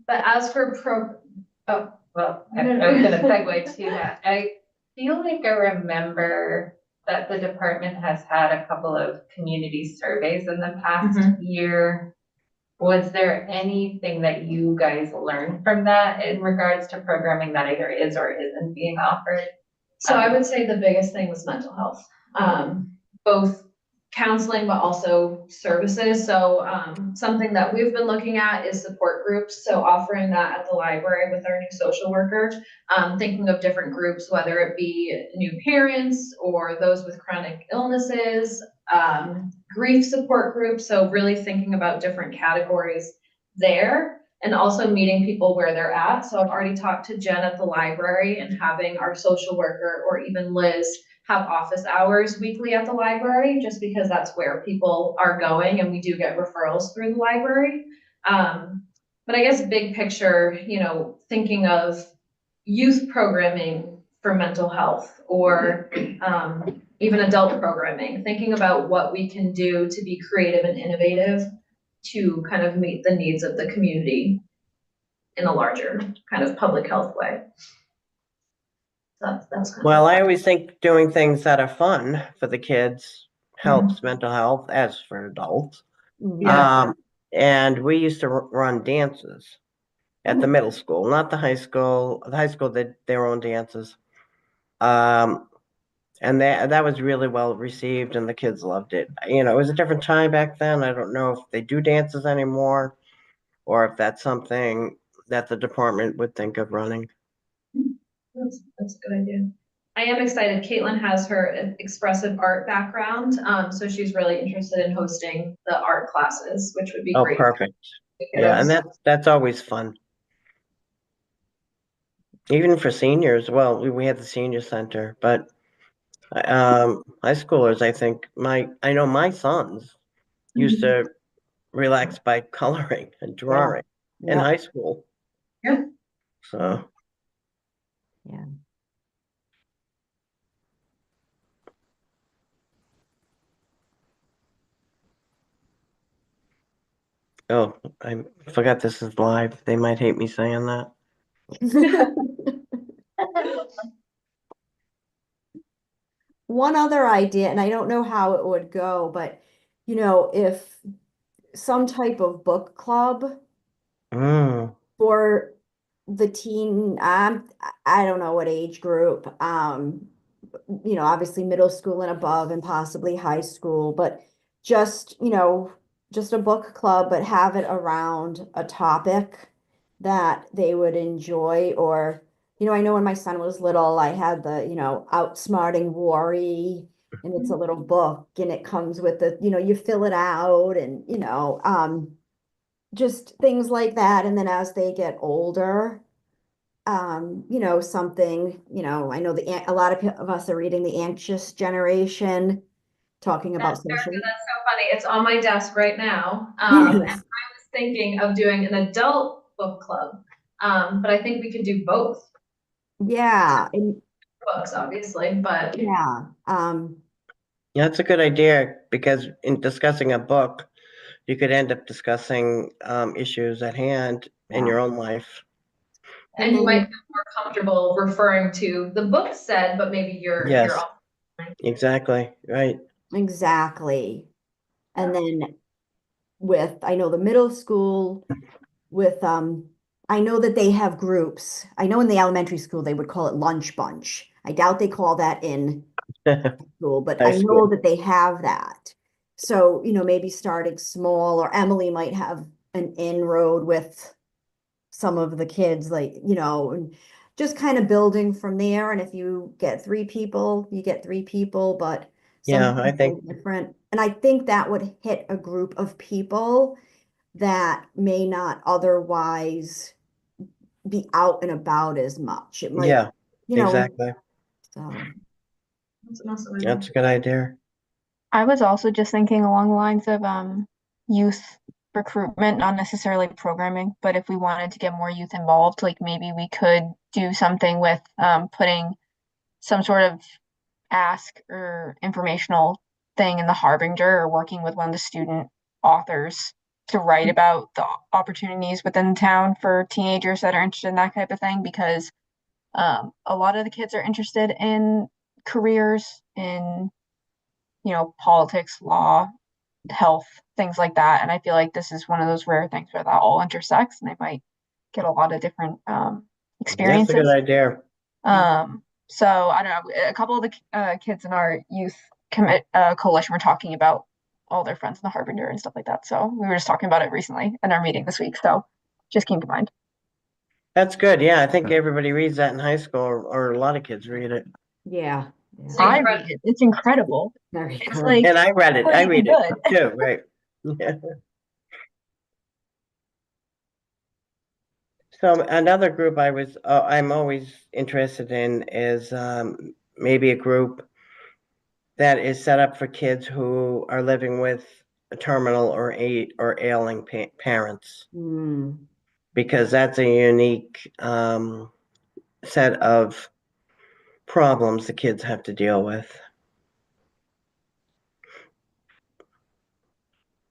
But as for Well, I was gonna segue to that. I feel like I remember that the department has had a couple of community surveys in the past year. Was there anything that you guys learned from that in regards to programming that either is or isn't being offered? So I would say the biggest thing was mental health, both counseling, but also services. So something that we've been looking at is support groups. So offering that at the library with our new social worker, thinking of different groups, whether it be new parents or those with chronic illnesses, grief support groups. So really thinking about different categories there. And also meeting people where they're at. So I've already talked to Jen at the library and having our social worker or even Liz have office hours weekly at the library, just because that's where people are going and we do get referrals through the library. But I guess big picture, thinking of youth programming for mental health or even adult programming, thinking about what we can do to be creative and innovative to kind of meet the needs of the community in a larger kind of public health way. That's kind Well, of I always think doing things that are fun for the kids helps mental health as for adults. Yeah. And we used to run dances at the middle school, not the high school. The high school did their own dances. And that was really well received and the kids loved it. It was a different time back then. I don't know if they do dances anymore or if that's something that the department would think of running. That's a good idea. I am excited. Caitlin has her expressive art background, so she's really interested in hosting the art classes, which would be Oh, great. perfect. Yeah, and that's always fun. Even for seniors, well, we had the senior center, but high schoolers, I think I know my sons used to relax by coloring and drawing in high school. Yeah. So. Yeah. Oh, I forgot this is live. They might hate me saying that. One other idea, and I don't know how it would go, but if some type of book club Mm. for the teen, I don't know what age group, obviously middle school and above and possibly high school, but just, just a book club, but have it around a topic that they would enjoy. Or, I know when my son was little, I had the, Outsmarting Worry, and it's a little book and it comes with the, you fill it out and, just things like that. And then as they get older, something, I know a lot of us are reading The Anxious Generation, talking about Erica, social. that's so funny. It's on my desk right now. And I was thinking of doing an adult book club. But I think we could do both Yeah, and books, obviously, but yeah, Yeah, that's a good idea because in discussing a book, you could end up discussing issues at hand in Yeah. your own life. and you might then, feel more comfortable referring to the book said, but maybe you're Yes, off. exactly, right. exactly. And then with, I know the middle school with, I know that they have groups. I know in the elementary school, they would call it lunch bunch. I doubt they call that in school, but High I know school. that they have that. So, maybe starting small, or Emily might have an inroad with some of the kids, like, and just kind of building from there. And if you get 3 people, you get 3 people, but some Yeah, I people think, different. And I think that would hit a group of people that may not otherwise be out and about as much. It might, yeah, you know, exactly. so That's an awesome idea. That's a good idea. I was also just thinking along the lines of youth recruitment, not necessarily programming, but if we wanted to get more youth involved, like maybe we could do something with putting some sort of ask or informational thing in the Harbinger, or working with one of the student authors to write about the opportunities within the town for teenagers that are interested in that type of thing, because a lot of the kids are interested in careers in, politics, law, health, things like that. And I feel like this is one of those rare things where that all intersects and they might get a lot of different That's a good experiences. idea. So I don't know, a couple of the kids in our youth coalition were talking about all their friends in the Harbinger and stuff like that. So we were just talking about it recently in our meeting this week. So just came to mind. That's good. Yeah, I think everybody reads that in high school, or a lot of kids read it. yeah, It's yeah, I incredible. read it. It's incredible. very It's good. like And I read it. I pretty read it good. too, right? Yeah. So another group I'm always interested in is maybe a group that is set up for kids who are living with terminal or ailing parents, Mm, because that's a unique set of problems the kids have to deal with.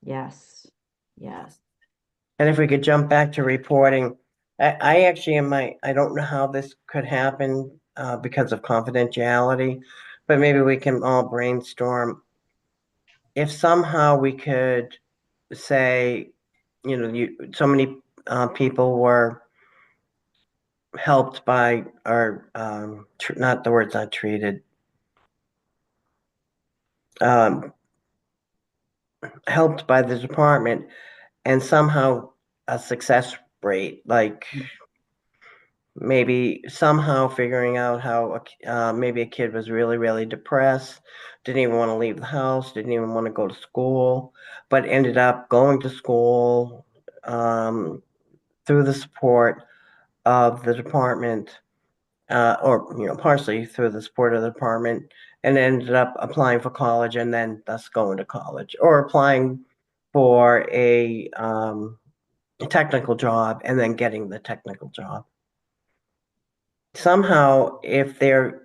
yes, yes. And if we could jump back to reporting, I actually I don't know how this could happen because of confidentiality, but maybe we can all brainstorm if somehow we could say, so many people were helped by, or not, the word's not treated, um, helped by the department, and somehow a success rate, like maybe somehow figuring out how maybe a kid was really, really depressed, didn't even want to leave the house, didn't even want to go to school, but ended up going to school through the support of the department, or partially through the support of the department, and ended up applying for college and then thus going to college, or applying for a technical job and then getting the technical job. Somehow, if they're,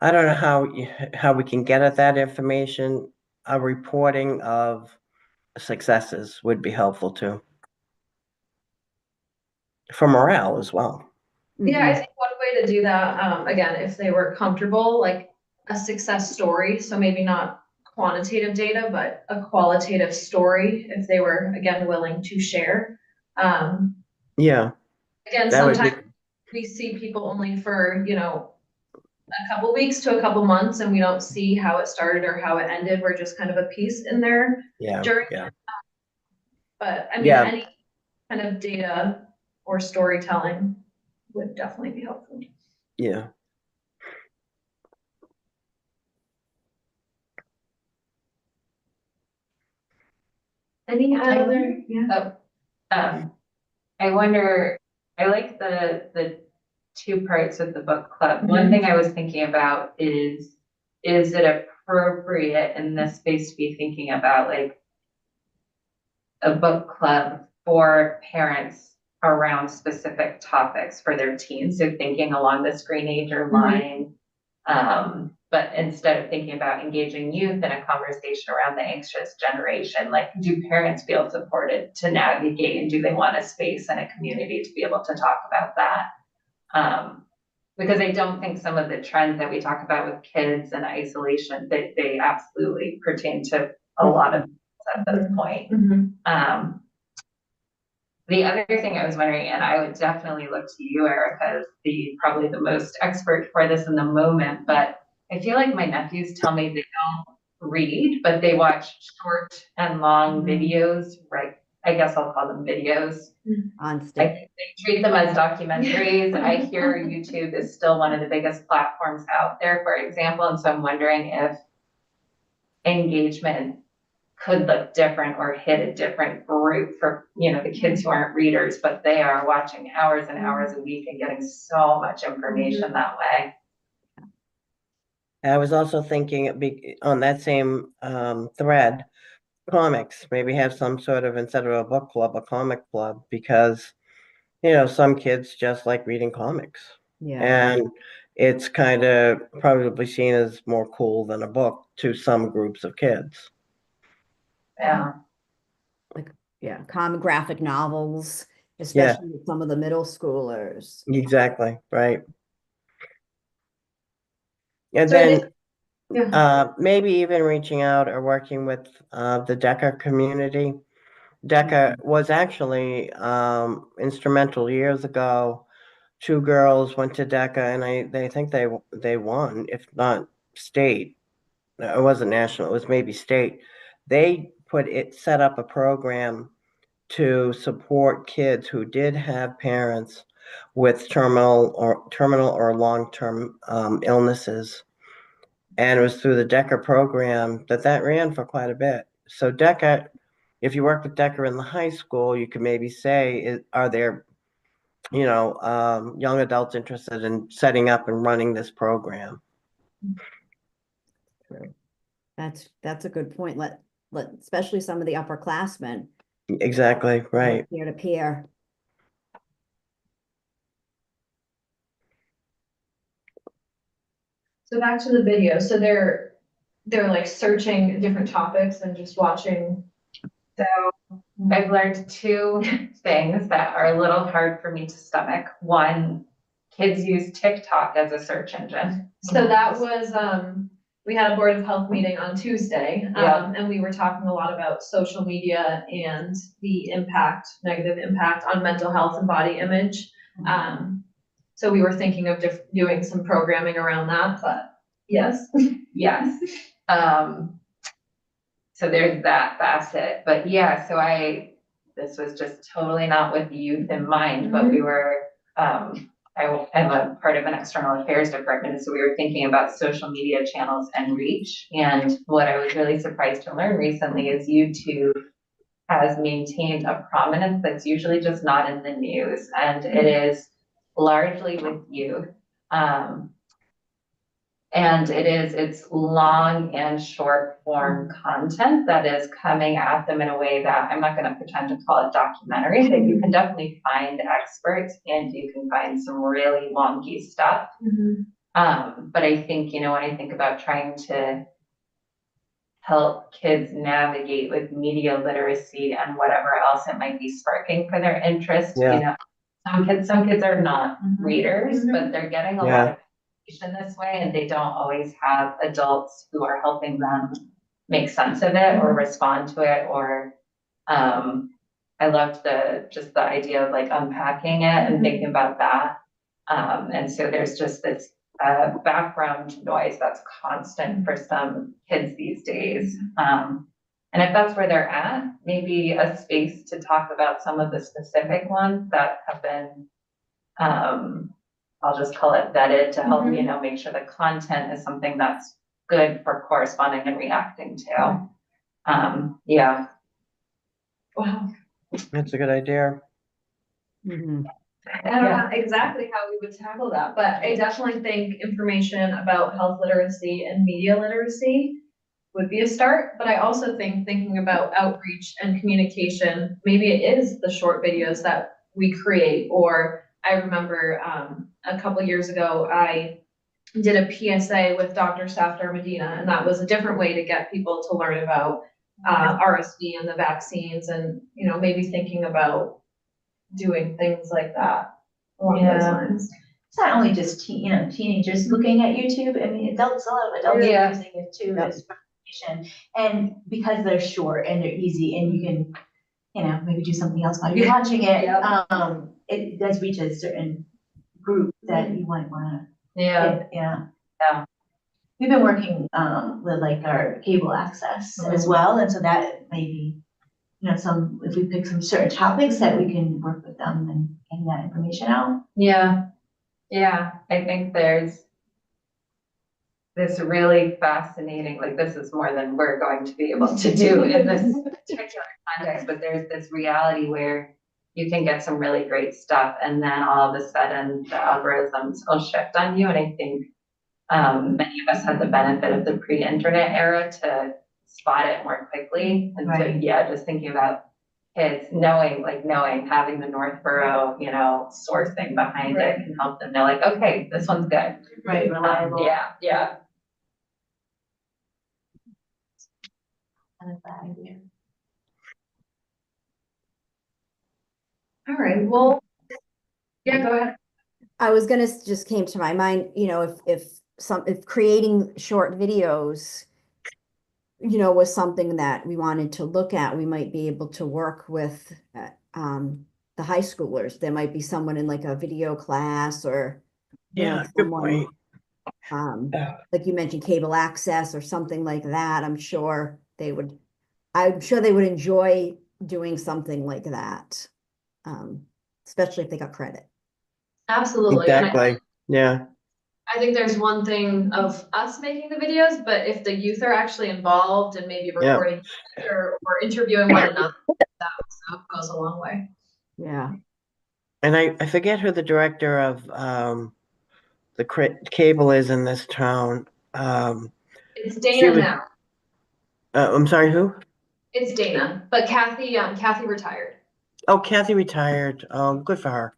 I don't know how we can get at that information, a reporting of successes would be helpful too, for morale as well. Yeah, I Mhm. think one way to do that, again, if they were comfortable, like a success story, so maybe not quantitative data, but a qualitative story, if they were, again, willing to share. Yeah, Again, that would be, sometimes we see people only for, a couple weeks to a couple months, and we don't see how it started or how it ended. We're just kind of a piece in their yeah, journey. yeah, But I mean, yeah, any kind of data or storytelling would definitely be helpful. yeah. Any I other? wonder- Yeah. I wonder, I like the two parts of the book club. One thing I was thinking about is it appropriate in this space to be thinking about like a book club for parents around specific topics for their teens. So thinking along the screenager line, but instead of thinking about engaging youth in a conversation around the anxious generation, like, do parents feel supported to navigate, and do they want a space and a community to be able to talk about that? Because I don't think some of the trends that we talk about with kids and isolation, they absolutely pertain to a lot of at this point. The other thing I was wondering, and I would definitely look to you, Erica, as probably the most expert for this in the moment, but I feel like my nephews tell me they don't read, but they watch short and long videos, right? I guess I'll call them videos. On stick. They treat them as documentaries. I hear YouTube is still one of the biggest platforms out there, for example, and so I'm wondering if engagement could look different or hit a different group for, the kids who aren't readers, but they are watching hours and hours a week and getting so much information that way. I was also thinking on that same thread, comics, maybe have some sort of, instead of a book club, a comic club, because, some kids just like reading comics. Yeah. And it's kind of probably seen as more cool than a book to some groups of kids. Yeah. Yeah, comic graphic novels, especially with some of the middle schoolers. Exactly, right. And So then maybe even reaching out or working with the DECA community. DECA was actually instrumental years ago. 2 girls went to DECA, and they think they won, if not state. It wasn't national, it was maybe state. They set up a program to support kids who did have parents with terminal or long-term illnesses. And it was through the DECA program that ran for quite a bit. So DECA, if you work with DECA in the high school, you could maybe say, are there, young adults interested in setting up and running this program? True. That's a good point. Let especially some of the upperclassmen. Exactly, right. Peer to peer. So back to the video. So they're like searching different topics and just watching. So I've learned 2 things that are a little hard for me to stomach. One, kids use TikTok as a search engine. So that was, we had a Board of Health meeting on Tuesday, Yeah. and we were talking a lot about social media and the negative impact on mental health and body image. So we were thinking of doing some programming around that, but yes. Yes. So there's that facet, but yeah, so this was just totally not with youth in mind, but we were, I am a part of an external affairs department, so we were thinking about social media channels and reach. And what I was really surprised to learn recently is YouTube has maintained a prominence that's usually just not in the news, and it is largely with youth. And it's long and short form content that is coming at them in a way that I'm not going to pretend to call it documentary, but you can definitely find experts and you can find some really wonky stuff. But I think, when I think about trying to help kids navigate with media literacy and whatever else it might be sparking for their interest, some kids are not readers, but they're getting a lot of this way, and they don't always have adults who are helping them make sense of it or respond to it, or I loved the idea of like unpacking it and thinking about that. And so there's just this background noise that's constant for some kids these days. And if that's where they're at, maybe a space to talk about some of the specific ones that have been I'll just call it vetted to help, make sure the content is something that's good for corresponding and reacting to. Yeah. Wow. That's a good idea. I don't know exactly how we would tackle that, but I definitely think information about health literacy and media literacy would be a start. But I also think thinking about outreach and communication, maybe it is the short videos that we create. Or I remember a couple years ago, I did a PSA with Dr. Safdar Medina, and that was a different way to get people to learn about RSV and the vaccines, and maybe thinking about doing things like that along those lines. It's not only just teenagers looking at YouTube. I mean, adults, a lot of adults Yeah. are using it too as information. And because they're short and they're easy, and you can, maybe do something else while you're watching it. Yeah. It does reach a certain group that you might want to. Yeah. Yeah. We've been working with like our cable access as well, and so that maybe if we pick some certain topics that we can work with them and getting that information out. Yeah, I think there's this really fascinating, like this is more than we're going to be able to do in this particular context, but there's this reality where you can get some really great stuff, and then all of a sudden the algorithms will shift on you. And I think many of us had the benefit of the pre-internet era to spot it more quickly. And so, just thinking about kids knowing, having the Northborough, sourcing behind it can help them know, like, okay, this one's good. Right, reliable. Yeah. Kind of that idea. All right, well, yeah, go ahead. I was gonna just came to my mind, if creating short videos, was something that we wanted to look at, we might be able to work with the high schoolers. There might be someone in like a video class, or Yeah, good someone point. like you mentioned, cable access or something like that. I'm sure they would enjoy doing something like that, especially if they got credit. Absolutely. And Exactly. Yeah. I think there's one thing of us making the videos, but if the youth are actually involved and maybe recording or interviewing one another, that also goes a long way. Yeah. And I forget who the director of the cable is in this town. It's Dana now. I'm sorry, who? It's Dana, but Kathy retired. Oh, Kathy retired. Good for her.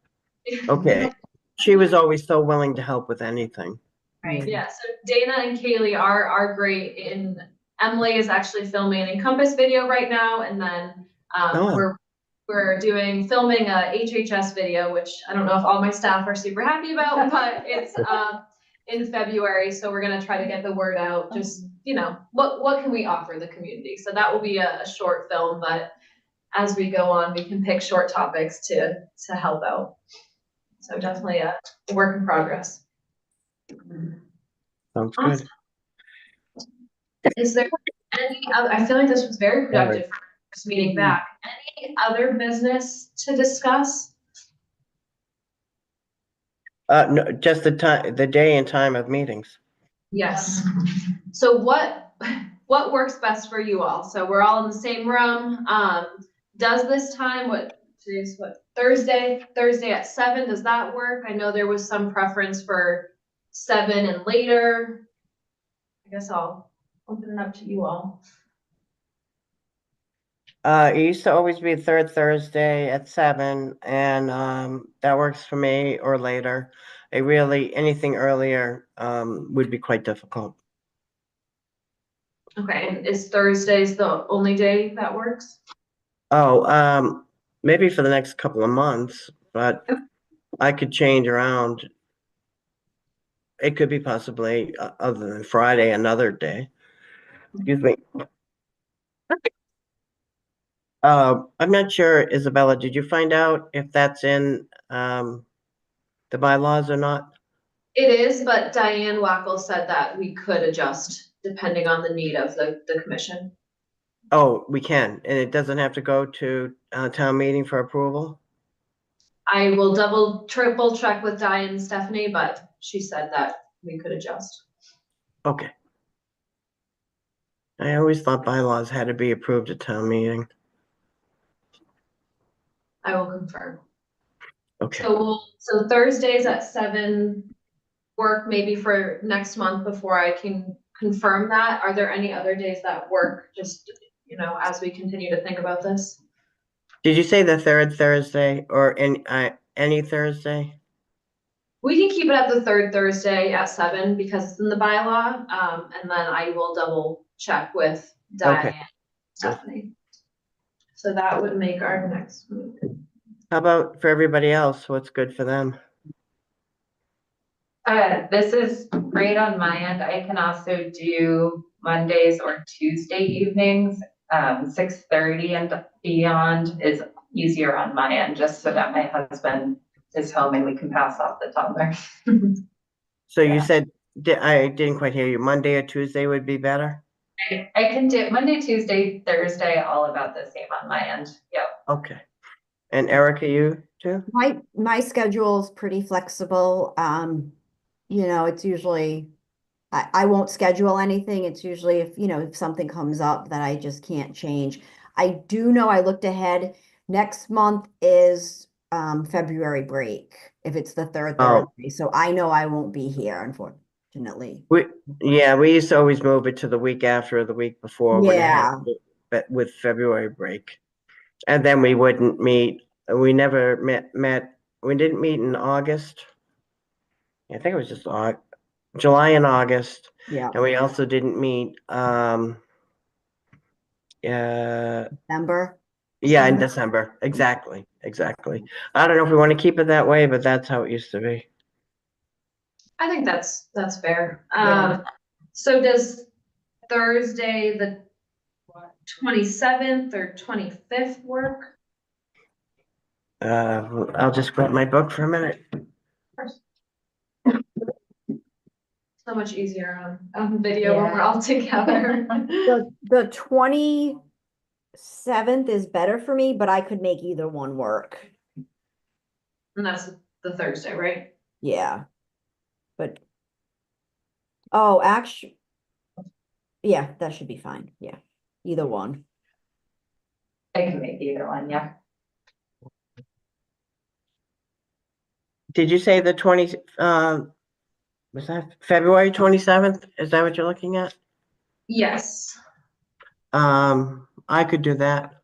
Okay. She was always so willing to help with anything. Right. Yeah, so Dana and Kaylee are great. Emily is actually filming an Encompass video right now, and then we're filming a HHS video, which I don't know if all my staff are super happy about, but it's in February, so we're gonna try to get the word out. Just what can we offer the community? So that will be a short film, but as we go on, we can pick short topics to help out. So definitely a work in progress. Sounds Awesome. good. Is there any other, I feel like this was very productive for this meeting back. Any other business to discuss? No, just the day and time of meetings. Yes. So what works best for you all? So we're all in the same room. Does this time, today's Thursday at 7, does that work? I know there was some preference for 7 and later. I guess I'll open it up to you all. It used to always be third Thursday at 7, and that works for me, or later. Anything earlier would be quite difficult. Okay, and is Thursdays the only day that works? Oh, maybe for the next couple of months, but I could change around. It could be possibly, other than Friday, another day. Excuse me. I'm not sure, Isabella, did you find out if that's in the bylaws or not? It is, but Diane Wackel said that we could adjust depending on the need of the commission. Oh, we can, and it doesn't have to go to town meeting for approval? I will triple check with Diane and Stephanie, but she said that we could adjust. Okay. I always thought bylaws had to be approved at town meeting. I will confirm. Okay. So Thursdays at 7 work maybe for next month before I can confirm that. Are there any other days that work, just as we continue to think about this? Did you say the third Thursday or any Thursday? We can keep it at the third Thursday at 7 because it's in the bylaw, and then I will double check with Diane Okay. and Stephanie. So that would make our next meeting. How about for everybody else? What's good for them? This is great on my end. I can also do Mondays or Tuesday evenings. 6:30 and beyond is easier on my end, just so that my husband is home and we can pass off the toddler. So you Yeah. said, I didn't quite hear you. Monday or Tuesday would be better? I can do Monday, Tuesday, Thursday, all about the same on my end. Yep. Okay. And Erica, you too? My schedule's pretty flexible. It's usually, I won't schedule anything. It's usually if something comes up that I just can't change. I do know I looked ahead. Next month is February break, if it's the third Oh. Thursday. So I know I won't be here, unfortunately. We used to always move it to the week after or the week before when it had, but with February break. And then we wouldn't meet. We never met. We didn't meet in August. I think it was just July and August. Yeah. And we also didn't meet December. yeah, in December. Exactly. I don't know if we want to keep it that way, but that's how it used to be. I think that's fair. Yeah. So does Thursday, the 27th or 25th work? I'll just grab my book for a minute. So much easier on video when we're all together. The 27th is better for me, but I could make either one work. And that's the Thursday, right? Yeah. But, oh, actually, yeah, that should be fine. Yeah, either one. I can make either one, yeah. Did you say the 20, was that February 27th? Is that what you're looking at? Yes. I could do that.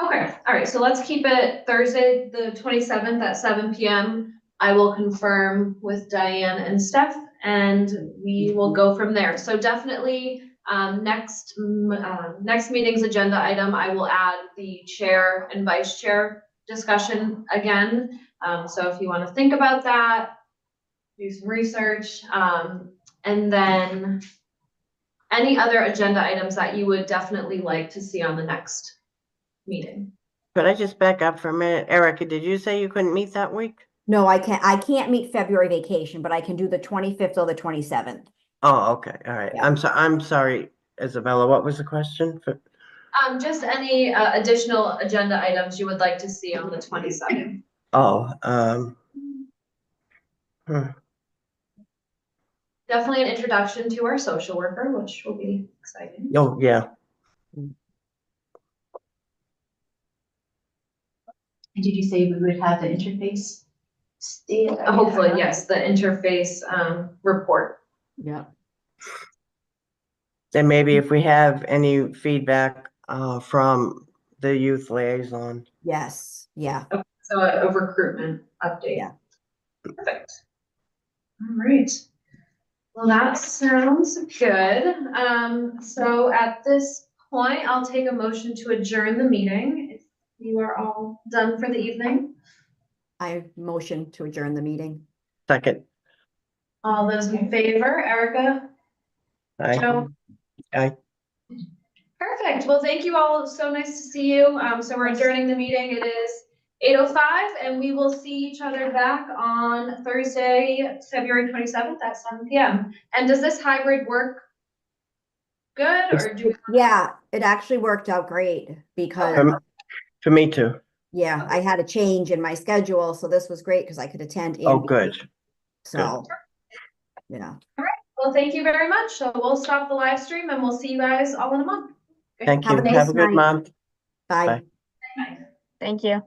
Okay, all right, so let's keep it Thursday, the 27th at 7 p.m. I will confirm with Diane and Steph, and we will go from there. So definitely, next meeting's agenda item, I will add the chair and vice chair discussion again. So if you want to think about that, do some research, and then any other agenda items that you would definitely like to see on the next meeting. Could I just back up for a minute? Erica, did you say you couldn't meet that week? No, I can't meet February vacation, but I can do the 25th or the 27th. Oh, okay. All right. Yeah. I'm sorry, Isabella. What was the question? Just any additional agenda items you would like to see on the 27th. Definitely an introduction to our social worker, which will be exciting. Oh, yeah. And did you say we would have the interface? Hopefully, yes, the interface report. Yeah. And maybe if we have any feedback from the youth liaison. Yes. Yeah. So a recruitment update. Yeah. Perfect. All right. Well, that sounds good. So at this point, I'll take a motion to adjourn the meeting. If you are all done for the evening. I motion to adjourn the meeting. Second. All those in favor, Erica? Aye. Joe? Aye. Perfect. Well, thank you all. So nice to see you. So we're adjourning the meeting. It is 8:05 and we will see each other back on Thursday, February 27th at 7 p.m. And does this hybrid work good or do we? Yeah, it actually worked out great because For me too. yeah, I had a change in my schedule, so this was great because I could attend Oh, and good. so yeah. All right. Well, thank you very much. So we'll stop the live stream and we'll see you guys all in a month. Okay. Thank Have you. a nice Have a good night. month. Bye. Bye. Bye. Thank you.